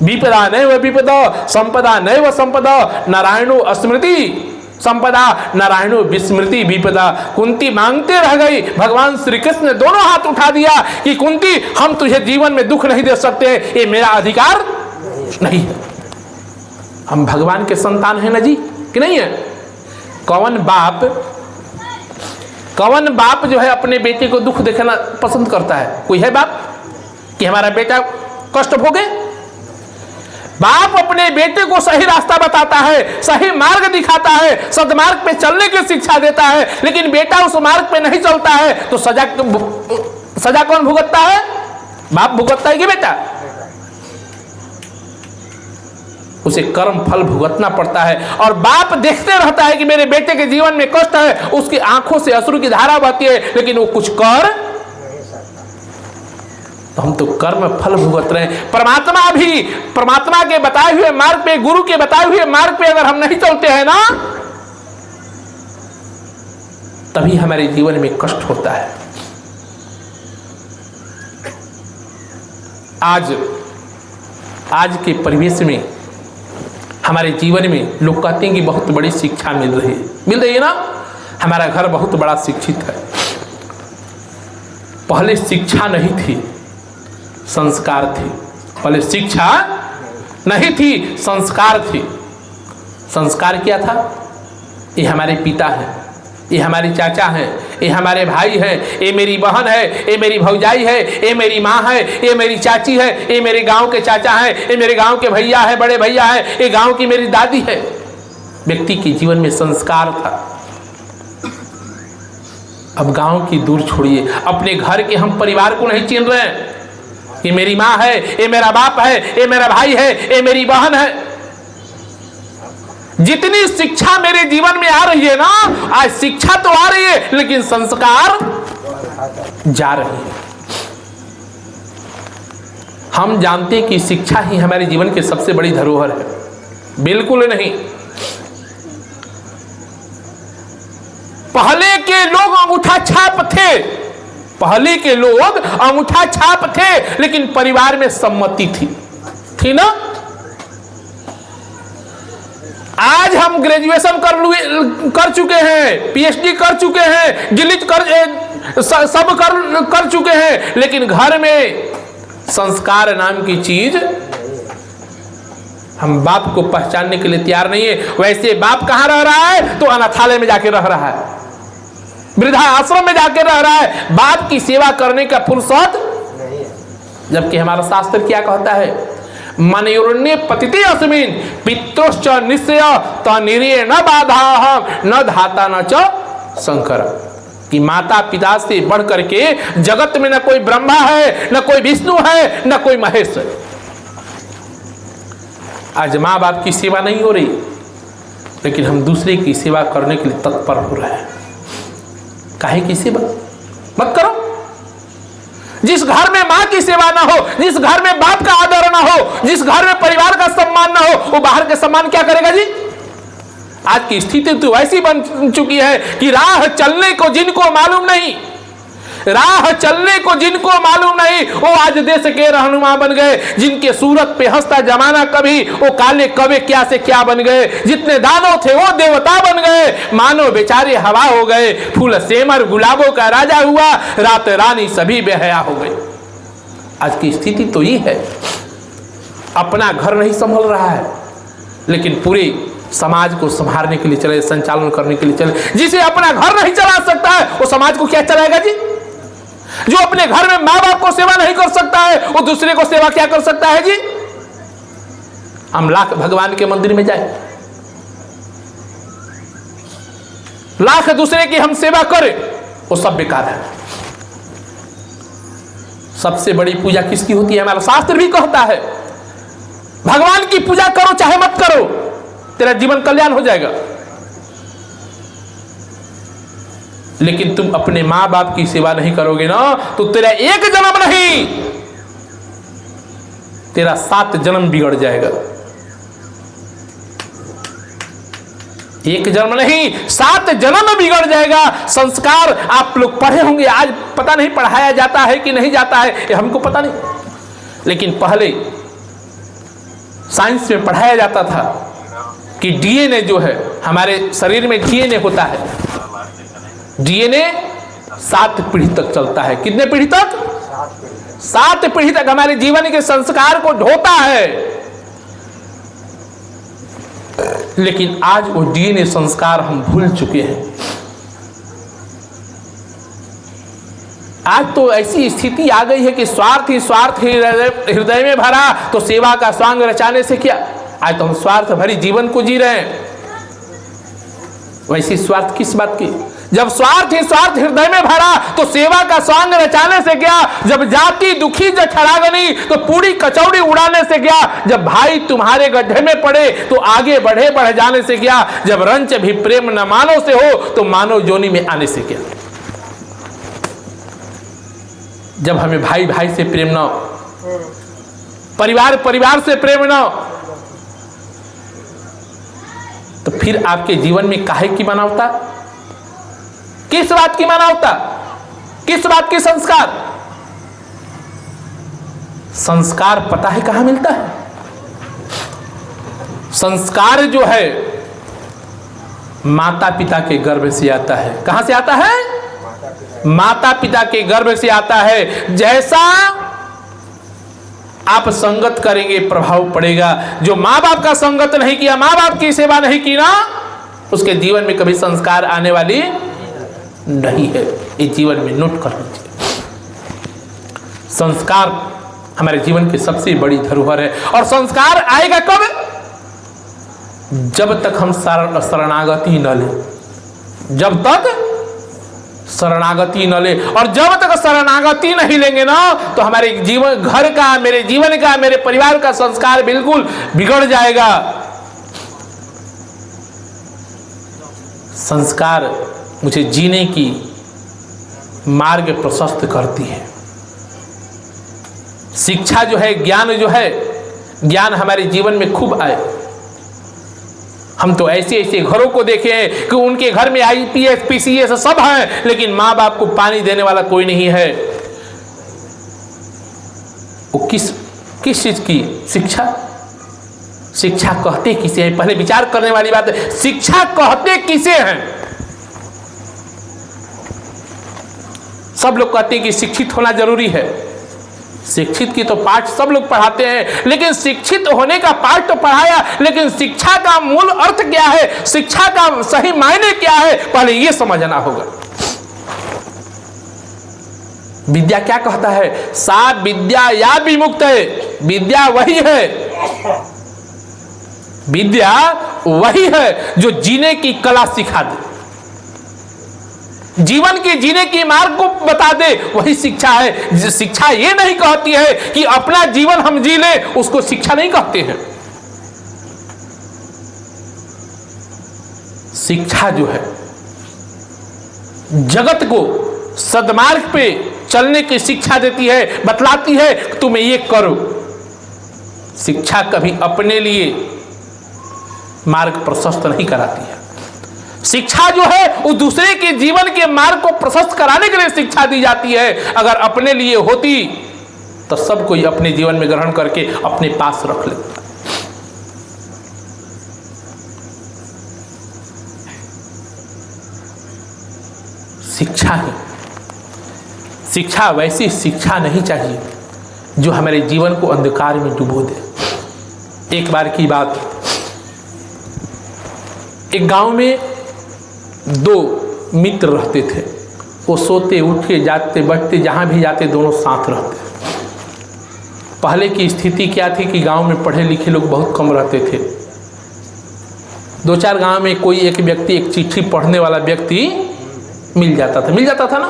विपदा नैव विपदा संपदा नैव संपदा नारायणो स्मृति संपदा नारायणो विस्मृति विपदा। कुंती मांगते रह गई, भगवान श्री कृष्ण ने दोनों हाथ उठा दिया कि कुंती हम तुझे जीवन में दुख नहीं दे सकते, ये मेरा अधिकार नहीं है। हम भगवान के संतान हैं ना जी, कि नहीं है? कौन बाप जो है अपने बेटे को दुख देखना पसंद करता है? कोई है बाप कि हमारा बेटा कष्ट भोगे? बाप अपने बेटे को सही रास्ता बताता है, सही मार्ग दिखाता है, सदमार्ग पे चलने की शिक्षा देता है, लेकिन बेटा उस मार्ग पे नहीं चलता है तो सजा कौन भुगतता है? बाप भुगतता है कि बेटा? उसे कर्म फल भुगतना पड़ता है। और बाप देखते रहता है कि मेरे बेटे के जीवन में कष्ट है, उसकी आंखों से अश्रु की धारा बहती है, लेकिन वो कुछ कर, तो हम तो कर्म फल भुगत रहे हैं। परमात्मा के बताए हुए मार्ग पे, गुरु के बताए हुए मार्ग पे अगर हम नहीं चलते हैं ना, तभी हमारे जीवन में कष्ट होता है। आज के परिवेश में, हमारे जीवन में लोग कहते हैं कि बहुत बड़ी शिक्षा मिल रही है ना। हमारा घर बहुत बड़ा शिक्षित है। पहले शिक्षा नहीं थी, संस्कार थे। पहले शिक्षा नहीं थी, संस्कार थे। संस्कार क्या था? ये हमारे पिता हैं, ये हमारे चाचा हैं, ये हमारे भाई हैं, ये मेरी बहन है, ये मेरी भौजाई है, ये मेरी माँ है, ये मेरी चाची है, ये मेरे गांव के चाचा हैं, ये मेरे गांव के भैया है, बड़े भैया है, ये गांव की मेरी दादी है। व्यक्ति के जीवन में संस्कार था। अब गांव की दूर छोड़िए, अपने घर के हम परिवार को नहीं चिन्ह रहे हैं। ये मेरी माँ है, ये मेरा बाप है, ये मेरा भाई है, ये मेरी बहन है। जितनी शिक्षा मेरे जीवन में आ रही है ना, आज शिक्षा तो आ रही है लेकिन संस्कार जा रही है। हम जानते हैं कि शिक्षा ही हमारे जीवन की सबसे बड़ी धरोहर है। बिल्कुल नहीं। पहले के लोग अंगूठा छाप थे, पहले के लोग अंगूठा छाप थे, लेकिन परिवार में सम्मति थी ना। आज हम ग्रेजुएशन कर चुके हैं, पीएचडी कर चुके हैं, गिलिट सब कर चुके हैं, लेकिन घर में संस्कार नाम की चीज हम बाप को पहचानने के लिए तैयार नहीं है। वैसे बाप कहाँ रह रहा है? तो अनाथालय में जाके रह रहा है, वृद्धा आश्रम में जाके रह रहा है। बाप की सेवा करने का फुर्सत नहीं है। जबकि हमारा शास्त्र क्या कहता है? मनयोरण्य पतिते अस्मिन् पितृश्च निश्चय तनिरे न बाधा न धाता न च शंकर। कि माता पिता से बढ़ करके जगत में न कोई ब्रह्मा है, न कोई विष्णु है, न कोई महेश है। आज माँ बाप की सेवा नहीं हो रही, लेकिन हम दूसरे की सेवा करने के लिए तत्पर हो रहे हैं। काहे की सेवा? मत करो। जिस घर में माँ की सेवा ना हो, जिस घर में बाप का आदर ना हो, जिस घर में परिवार का सम्मान ना हो, वो बाहर के सम्मान क्या करेगा जी? आज की स्थिति तो ऐसी बन चुकी है कि राह चलने को जिनको मालूम नहीं, राह चलने को जिनको मालूम नहीं वो आज देश के रहनुमा बन गए। जिनके सूरत पे हंसता जमाना कभी वो काले कवे क्या से क्या बन गए। जितने दानव थे वो देवता बन गए, मानो बेचारे हवा हो गए। फूल सेमर गुलाबों का राजा हुआ, रात रानी सभी बेहया हो गई। आज की स्थिति तो ये है, अपना घर नहीं संभल रहा है लेकिन पूरे समाज को संभालने के लिए चले, संचालन करने के लिए चले। जिसे अपना घर नहीं चला सकता है वो समाज को क्या चलाएगा जी? जो अपने घर में माँ बाप को सेवा नहीं कर सकता है वो दूसरे को सेवा क्या कर सकता है जी? हम लाख भगवान के मंदिर में जाए, लाख दूसरे की हम सेवा करें, वो सब बेकार है। सबसे बड़ी पूजा किसकी होती है? हमारा शास्त्र भी कहता है भगवान की पूजा करो चाहे मत करो, तेरा जीवन कल्याण हो जाएगा। लेकिन तुम अपने मां बाप की सेवा नहीं करोगे ना तो तेरा एक जन्म नहीं, तेरा 7 जन्म बिगड़ जाएगा। एक जन्म नहीं 7 जन्म बिगड़ जाएगा। संस्कार आप लोग पढ़े होंगे, आज पता नहीं पढ़ाया जाता है कि नहीं जाता है, ये हमको पता नहीं, लेकिन पहले साइंस में पढ़ाया जाता था कि डीएनए जो है हमारे शरीर में डीएनए होता है, डीएनए 7 पीढ़ी तक चलता है। कितने पीढ़ी तक? 7 पीढ़ी तक हमारे जीवन के संस्कार को ढोता है। लेकिन आज वो डीएनए संस्कार हम भूल चुके हैं। आज तो ऐसी स्थिति आ गई है कि स्वार्थ ही स्वार्थ हृदय में भरा तो सेवा का स्वांग रचाने से क्या। आज तो हम स्वार्थ भरी जीवन को जी रहे हैं। वैसी स्वार्थ किस बात की? जब स्वार्थ ही स्वार्थ हृदय में भरा तो सेवा का स्वांग रचाने से क्या। जब जाति दुखी जठरागनी तो पूरी कचौड़ी उड़ाने से क्या। जब भाई तुम्हारे गड्ढे में पड़े तो आगे बढ़े बढ़ जाने से क्या। जब रंच भी प्रेम न मानो से हो तो मानव जोनी में आने से क्या। जब हमें भाई भाई से प्रेम न, परिवार परिवार से प्रेम न, तो फिर आपके जीवन में काहे की मानवता? किस बात की मानवता? किस बात की संस्कार? संस्कार पता है कहां मिलता है? संस्कार जो है माता पिता के गर्भ से आता है। कहां से आता है? माता पिता के गर्भ से आता है। जैसा आप संगत करेंगे प्रभाव पड़ेगा। जो माँ बाप का संगत नहीं किया, माँ बाप की सेवा नहीं की ना, उसके जीवन में कभी संस्कार आने वाली नहीं है। इस जीवन में नोट कर लीजिए। संस्कार हमारे जीवन की सबसे बड़ी धरोहर है। और संस्कार आएगा कब? जब तक हम शरणागति न ले, जब तक शरणागति न ले। और जब तक शरणागति नहीं लेंगे ना तो हमारे जीवन, घर का, मेरे जीवन का, मेरे परिवार का संस्कार बिल्कुल बिगड़ जाएगा। संस्कार मुझे जीने की मार्ग प्रशस्त करती है। शिक्षा जो है, ज्ञान जो है, ज्ञान हमारे जीवन में खूब आए। हम तो ऐसे ऐसे घरों को देखे हैं कि उनके घर में आईपीएस पीसीएस सब हैं लेकिन माँ बाप को पानी देने वाला कोई नहीं है। वो किस चीज की शिक्षा? शिक्षा कहते किसे हैं? पहले विचार करने वाली बात है, शिक्षा कहते किसे हैं? सब लोग कहते हैं कि शिक्षित होना जरूरी है। शिक्षित की तो पाठ सब लोग पढ़ाते हैं, लेकिन शिक्षित होने का पाठ तो पढ़ाया, लेकिन शिक्षा का मूल अर्थ क्या है, शिक्षा का सही मायने क्या है, पहले यह समझना होगा। विद्या क्या कहता है? सा विद्या या विमुक्त है। विद्या वही है, विद्या वही है जो जीने की कला सिखा दे, जीवन के जीने की मार्ग को बता दे, वही शिक्षा है। शिक्षा ये नहीं कहती है कि अपना जीवन हम जी ले, उसको शिक्षा नहीं कहते हैं। शिक्षा जो है जगत को सद्मार्ग पे चलने की शिक्षा देती है, बतलाती है तुम ये करो। शिक्षा कभी अपने लिए मार्ग प्रशस्त नहीं कराती है। शिक्षा जो है वो दूसरे के जीवन के मार्ग को प्रशस्त कराने के लिए शिक्षा दी जाती है। अगर अपने लिए होती तो सब कोई अपने जीवन में ग्रहण करके अपने पास रख लेता। शिक्षा है, शिक्षा वैसी शिक्षा नहीं चाहिए जो हमारे जीवन को अंधकार में डुबो दे। एक बार की बात, एक गांव में दो मित्र रहते थे। वो सोते उठते जाते बैठते जहां भी जाते दोनों साथ रहते। पहले की स्थिति क्या थी कि गांव में पढ़े लिखे लोग बहुत कम रहते थे। दो चार गांव में कोई एक व्यक्ति, एक चिट्ठी पढ़ने वाला व्यक्ति मिल जाता था ना।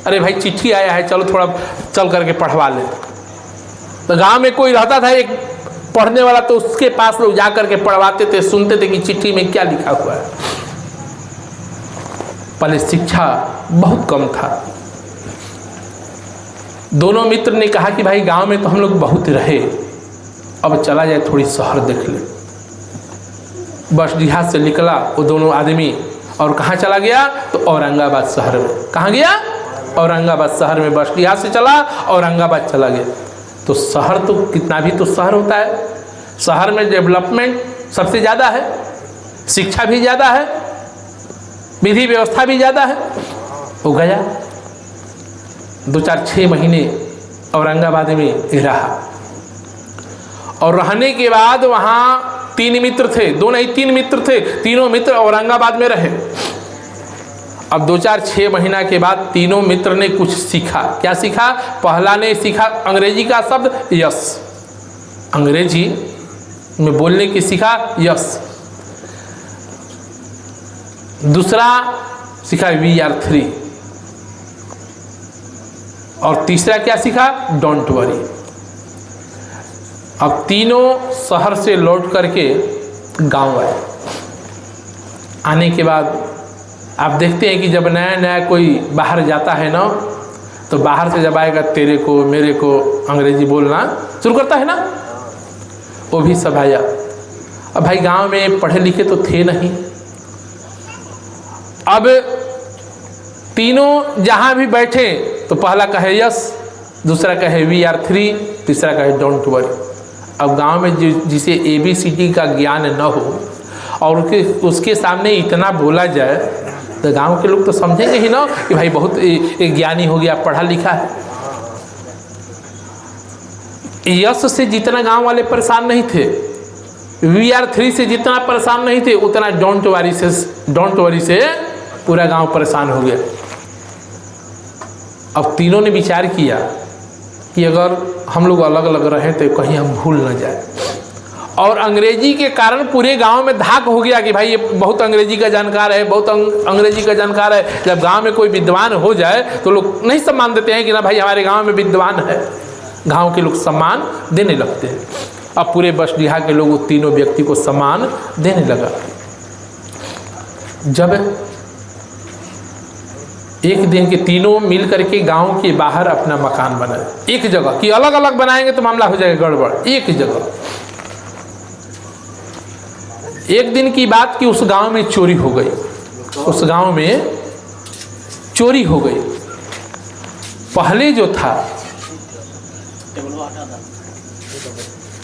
अरे भाई चिट्ठी आया है, चलो थोड़ा चल करके पढ़वा ले। तो गांव में कोई रहता था एक पढ़ने वाला, तो उसके पास लोग जा करके पढ़वाते थे, सुनते थे कि चिट्ठी में क्या लिखा हुआ है। पहले शिक्षा बहुत कम था। दोनों मित्र ने कहा कि भाई गांव में तो हम लोग बहुत रहे, अब चला जाए थोड़ी शहर देख ले। बसडीहा से निकला वो दोनों आदमी और कहाँ चला गया? तो औरंगाबाद शहर में। कहाँ गया? औरंगाबाद शहर में। बसडीहा से चला औरंगाबाद चला गया। तो शहर तो कितना भी तो शहर होता है, शहर में डेवलपमेंट सबसे ज़्यादा है, शिक्षा भी ज़्यादा है, विधि व्यवस्था भी ज़्यादा है। वो गया 2-4-6 महीने औरंगाबाद में रहा। और रहने के बाद वहाँ 3 मित्र थे, 2 नहीं 3 मित्र थे, तीनों मित्र औरंगाबाद में रहे। अब 2-4-6 महीना के बाद तीनों मित्र ने कुछ सीखा। क्या सीखा? पहला ने सीखा अंग्रेजी का शब्द यस, अंग्रेजी में बोलने की सीखा यस। दूसरा सीखा वी आर 3 और तीसरा क्या सीखा? Don't worry. अब तीनों शहर से लौट करके गांव आए। आने के बाद आप देखते हैं कि जब नया नया कोई बाहर जाता है ना, तो बाहर से जब आएगा तेरे को मेरे को अंग्रेजी बोलना शुरू करता है ना, वो भी सब आया। अब भाई गांव में पढ़े लिखे तो थे नहीं। अब तीनों जहां भी बैठे तो पहला कहे यस, दूसरा कहे वी आर 3, तीसरा कहे डोंट वरी। अब गांव में जिसे ABCD का ज्ञान न हो और उसके सामने इतना बोला जाए तो गांव के लोग तो समझेंगे ही ना कि भाई बहुत ज्ञानी हो गया, पढ़ा लिखा है। यस से जितना गांव वाले परेशान नहीं थे, वी आर 3 से जितना परेशान नहीं थे, उतना डोंट वरी से पूरा गांव परेशान हो गया। अब तीनों ने विचार किया कि अगर हम लोग अलग अलग रहें तो कहीं हम भूल न जाए। और अंग्रेजी के कारण पूरे गांव में धाक हो गया कि भाई ये बहुत अंग्रेजी का जानकार है, बहुत अंग्रेजी का जानकार है। जब गांव में कोई विद्वान हो जाए तो लोग नहीं सम्मान देते हैं कि ना भाई हमारे गांव में विद्वान है। गांव के लोग सम्मान देने लगते हैं। अब पूरे बसडीहा के लोग तीनों व्यक्ति को सम्मान देने लगा। जब एक दिन के तीनों मिल करके गांव के बाहर अपना मकान बनाए, एक जगह कि अलग अलग बनाएंगे तो मामला हो जाएगा गड़बड़। एक जगह, एक दिन की बात कि उस गांव में चोरी हो गई। उस गांव में चोरी हो गई। पहले जो था,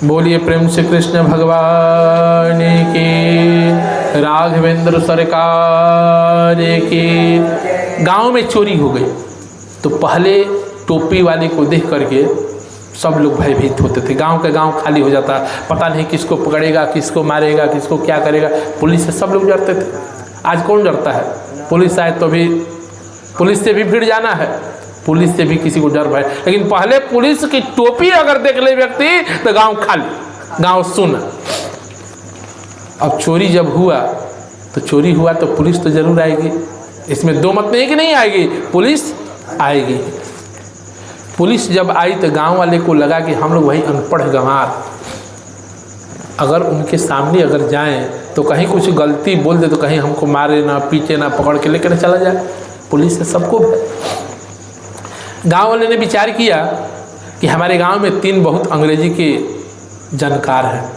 बोलिए प्रेम से कृष्ण भगवान की, राघवेंद्र सरकार की। गांव में चोरी हो गई तो पहले टोपी वाले को देख करके सब लोग भयभीत होते थे। गांव का गांव खाली हो जाता, पता नहीं किसको पकड़ेगा, किसको मारेगा, किसको क्या करेगा। पुलिस से सब लोग डरते थे। आज कौन डरता है? पुलिस आए तो भी पुलिस से भी भिड़ जाना है, पुलिस से भी किसी को डर भय। लेकिन पहले पुलिस की टोपी अगर देख ले व्यक्ति तो गांव खाली, गांव सुन। अब चोरी जब हुआ तो चोरी हुआ तो पुलिस तो जरूर आएगी, इसमें दो मत नहीं कि नहीं आएगी, पुलिस आएगी। पुलिस जब आई तो गांव वाले को लगा कि हम लोग वही अनपढ़ गंवार, अगर उनके सामने अगर जाएं तो कहीं कुछ गलती बोल दे तो कहीं हमको मारे ना, पीछे ना, पकड़ के लेकर चला जाए। पुलिस से सबको गांव वाले ने विचार किया कि हमारे गांव में 3 बहुत अंग्रेजी के जानकार हैं,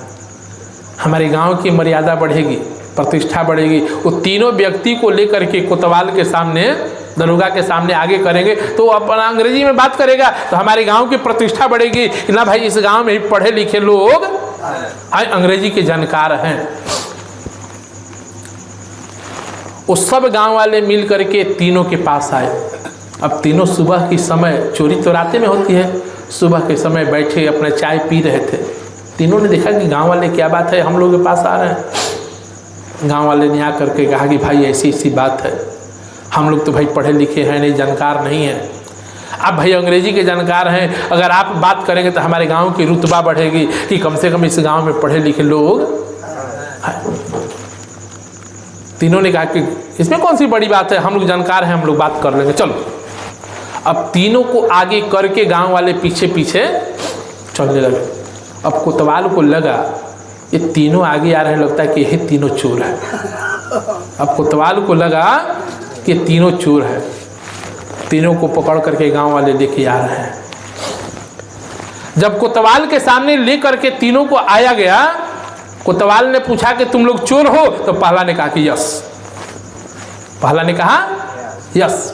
हमारे गांव की मर्यादा बढ़ेगी। प्रतिष्ठा बढ़ेगी। वो तीनों व्यक्ति को लेकर के कोतवाल के सामने, दरोगा के सामने आगे करेंगे तो वो अपना अंग्रेजी में बात करेगा तो हमारे गांव की प्रतिष्ठा बढ़ेगी कि ना भाई इस गांव में पढ़े लिखे लोग अंग्रेजी के जानकार हैं। वो सब गांव वाले मिल करके तीनों के पास आए। अब तीनों सुबह की समय, चोरी तो रात में होती है, सुबह के समय बैठे अपना चाय पी रहे थे। तीनों ने देखा कि गांव वाले क्या बात है, हम लोग के पास आ रहे हैं। गांव वाले ने आकर के कहा कि भाई ऐसी ऐसी बात है, हम लोग तो भाई पढ़े लिखे हैं नहीं, जानकार नहीं हैं, आप भाई अंग्रेजी के जानकार हैं, अगर आप बात करेंगे तो हमारे गांव की रुतबा बढ़ेगी कि कम से कम इस गांव में पढ़े लिखे लोग हैं। तीनों ने कहा कि इसमें कौन सी बड़ी बात है, हम लोग जानकार हैं, हम लोग बात कर लेंगे, चलो। अब तीनों को आगे करके गांव वाले पीछे पीछे चलने लगे। अब कोतवाल को लगा ये तीनों आगे आ रहे हैं, लगता है कि यही तीनों चोर है। अब कोतवाल को लगा कि तीनों चोर है, तीनों को पकड़ करके गांव वाले लेके आ रहे हैं। जब कोतवाल के सामने ले करके तीनों को आया गया, कोतवाल ने पूछा कि तुम लोग चोर हो, तो पहला ने कहा कि यस। पहला ने कहा यस।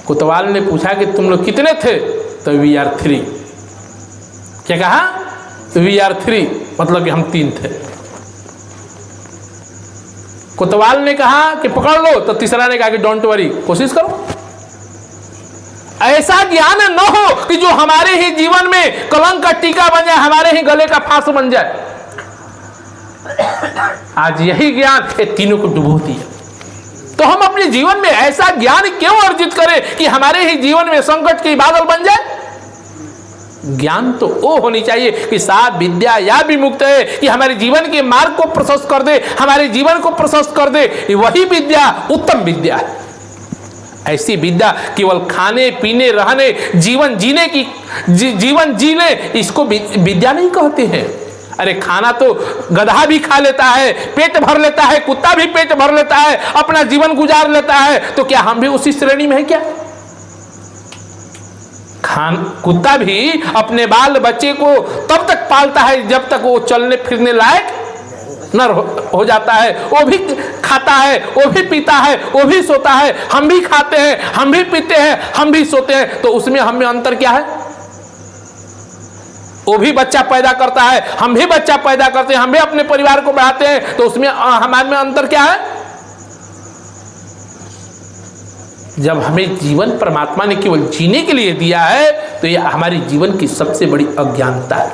कोतवाल ने पूछा कि तुम लोग कितने थे, तो वी आर 3। क्या कहा? वी आर 3, मतलब कि हम 3 थे। कोतवाल ने कहा कि पकड़ लो, तो तीसरा ने कहा कि डोंट वरी, कोशिश करो। ऐसा ज्ञान न हो कि जो हमारे ही जीवन में कलंक का टीका बन जाए, हमारे ही गले का फांस बन जाए। आज यही ज्ञान ये तीनों को डुबो दिया। तो हम अपने जीवन में ऐसा ज्ञान क्यों अर्जित करें कि हमारे ही जीवन में संकट की बादल बन जाए। ज्ञान तो वो होनी चाहिए कि सात विद्या या विमुक्त है, कि हमारे जीवन के मार्ग को प्रशस्त कर दे, हमारे जीवन को प्रशस्त कर दे। वही विद्या उत्तम विद्या है। ऐसी विद्या केवल खाने पीने रहने जीवन जीने की जीवन जीने इसको विद्या नहीं कहते हैं। अरे खाना तो गधा भी खा लेता है, पेट भर लेता है, कुत्ता भी पेट भर लेता है, अपना जीवन गुजार लेता है, तो क्या हम भी उसी श्रेणी में है क्या? कुत्ता भी अपने बाल बच्चे को तब तक पालता है जब तक वो चलने फिरने लायक न हो जाता है। वो भी खाता है, वो भी पीता है, वो भी सोता है। हम भी खाते हैं, हम भी पीते हैं, हम भी सोते हैं, तो उसमें हम में अंतर क्या है? वो भी बच्चा पैदा करता है, हम भी बच्चा पैदा करते हैं, हम भी अपने परिवार को बढ़ाते हैं, तो उसमें हमारे में अंतर क्या है? जब हमें जीवन परमात्मा ने केवल जीने के लिए दिया है, तो यह हमारी जीवन की सबसे बड़ी अज्ञानता है।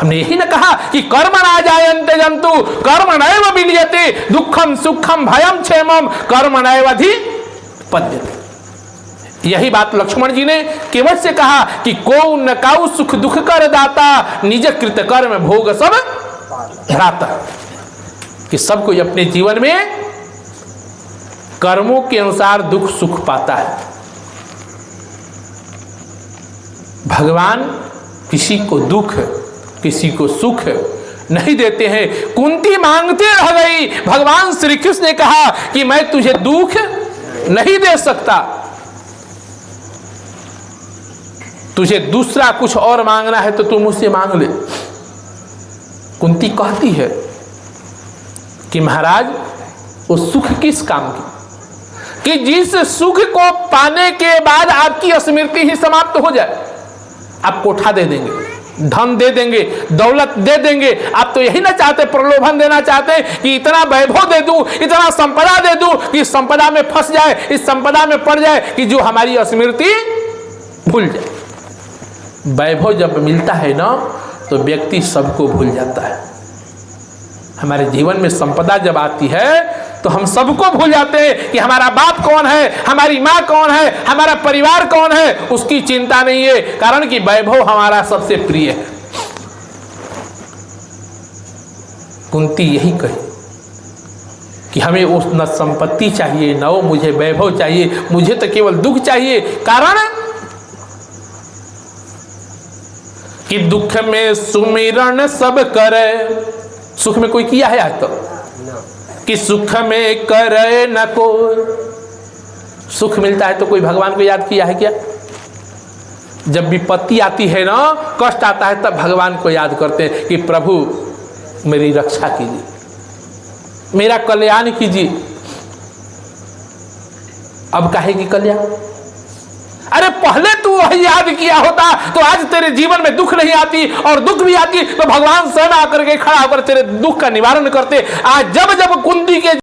हमने यही ना कहा कि कर्म ना जायन्ते जंतु कर्म नैव विलीयते दुखम सुखम भयम क्षेमम कर्म नैवाधिपद्यते। यही बात लक्ष्मण जी ने केवट से कहा कि को न काऊ सुख दुख कर दाता निज कृत कर्म भोग सब धराता, कि सब कोई अपने जीवन में कर्मों के अनुसार दुख सुख पाता है। भगवान किसी को दुख किसी को सुख नहीं देते हैं। कुंती मांगते रह गई, भगवान श्री कृष्ण ने कहा कि मैं तुझे दुख नहीं दे सकता, तुझे दूसरा कुछ और मांगना है तो तू मुझसे मांग ले। कुंती कहती है कि महाराज वो सुख किस काम की, कि जिस सुख को पाने के बाद आपकी स्मृति ही समाप्त हो जाए। आप कोठा दे देंगे, धन दे देंगे, दौलत दे देंगे, आप तो यही ना चाहते, प्रलोभन देना चाहते कि इतना वैभव दे दूं, इतना संपदा दे दूं कि संपदा में फंस जाए, इस संपदा में पड़ जाए कि जो हमारी स्मृति भूल जाए। वैभव जब मिलता है ना तो व्यक्ति सबको भूल जाता है। हमारे जीवन में संपदा जब आती है तो हम सबको भूल जाते हैं कि हमारा बाप कौन है, हमारी माँ कौन है, हमारा परिवार कौन है, उसकी चिंता नहीं है, कारण कि वैभव हमारा सबसे प्रिय है। कुंती यही कही कि हमें उस न संपत्ति चाहिए, न वो मुझे वैभव चाहिए, मुझे तो केवल दुख चाहिए। कारण कि दुख में सुमिरन सब करे, सुख में कोई किया है आज तक कि सुख में करे न कोई। सुख मिलता है तो कोई भगवान को याद किया है क्या? जब विपत्ति आती है ना, कष्ट आता है, तब भगवान को याद करते हैं कि प्रभु मेरी रक्षा कीजिए। मेरा कल्याण कीजिए। अब काहे की कल्याण? अरे पहले तू वही याद किया होता तो आज तेरे जीवन में दुख नहीं आती, और दुख भी आती तो भगवान स्वयं आकर के खड़ा होकर तेरे दुख का निवारण करते। आज जब जब कुंती के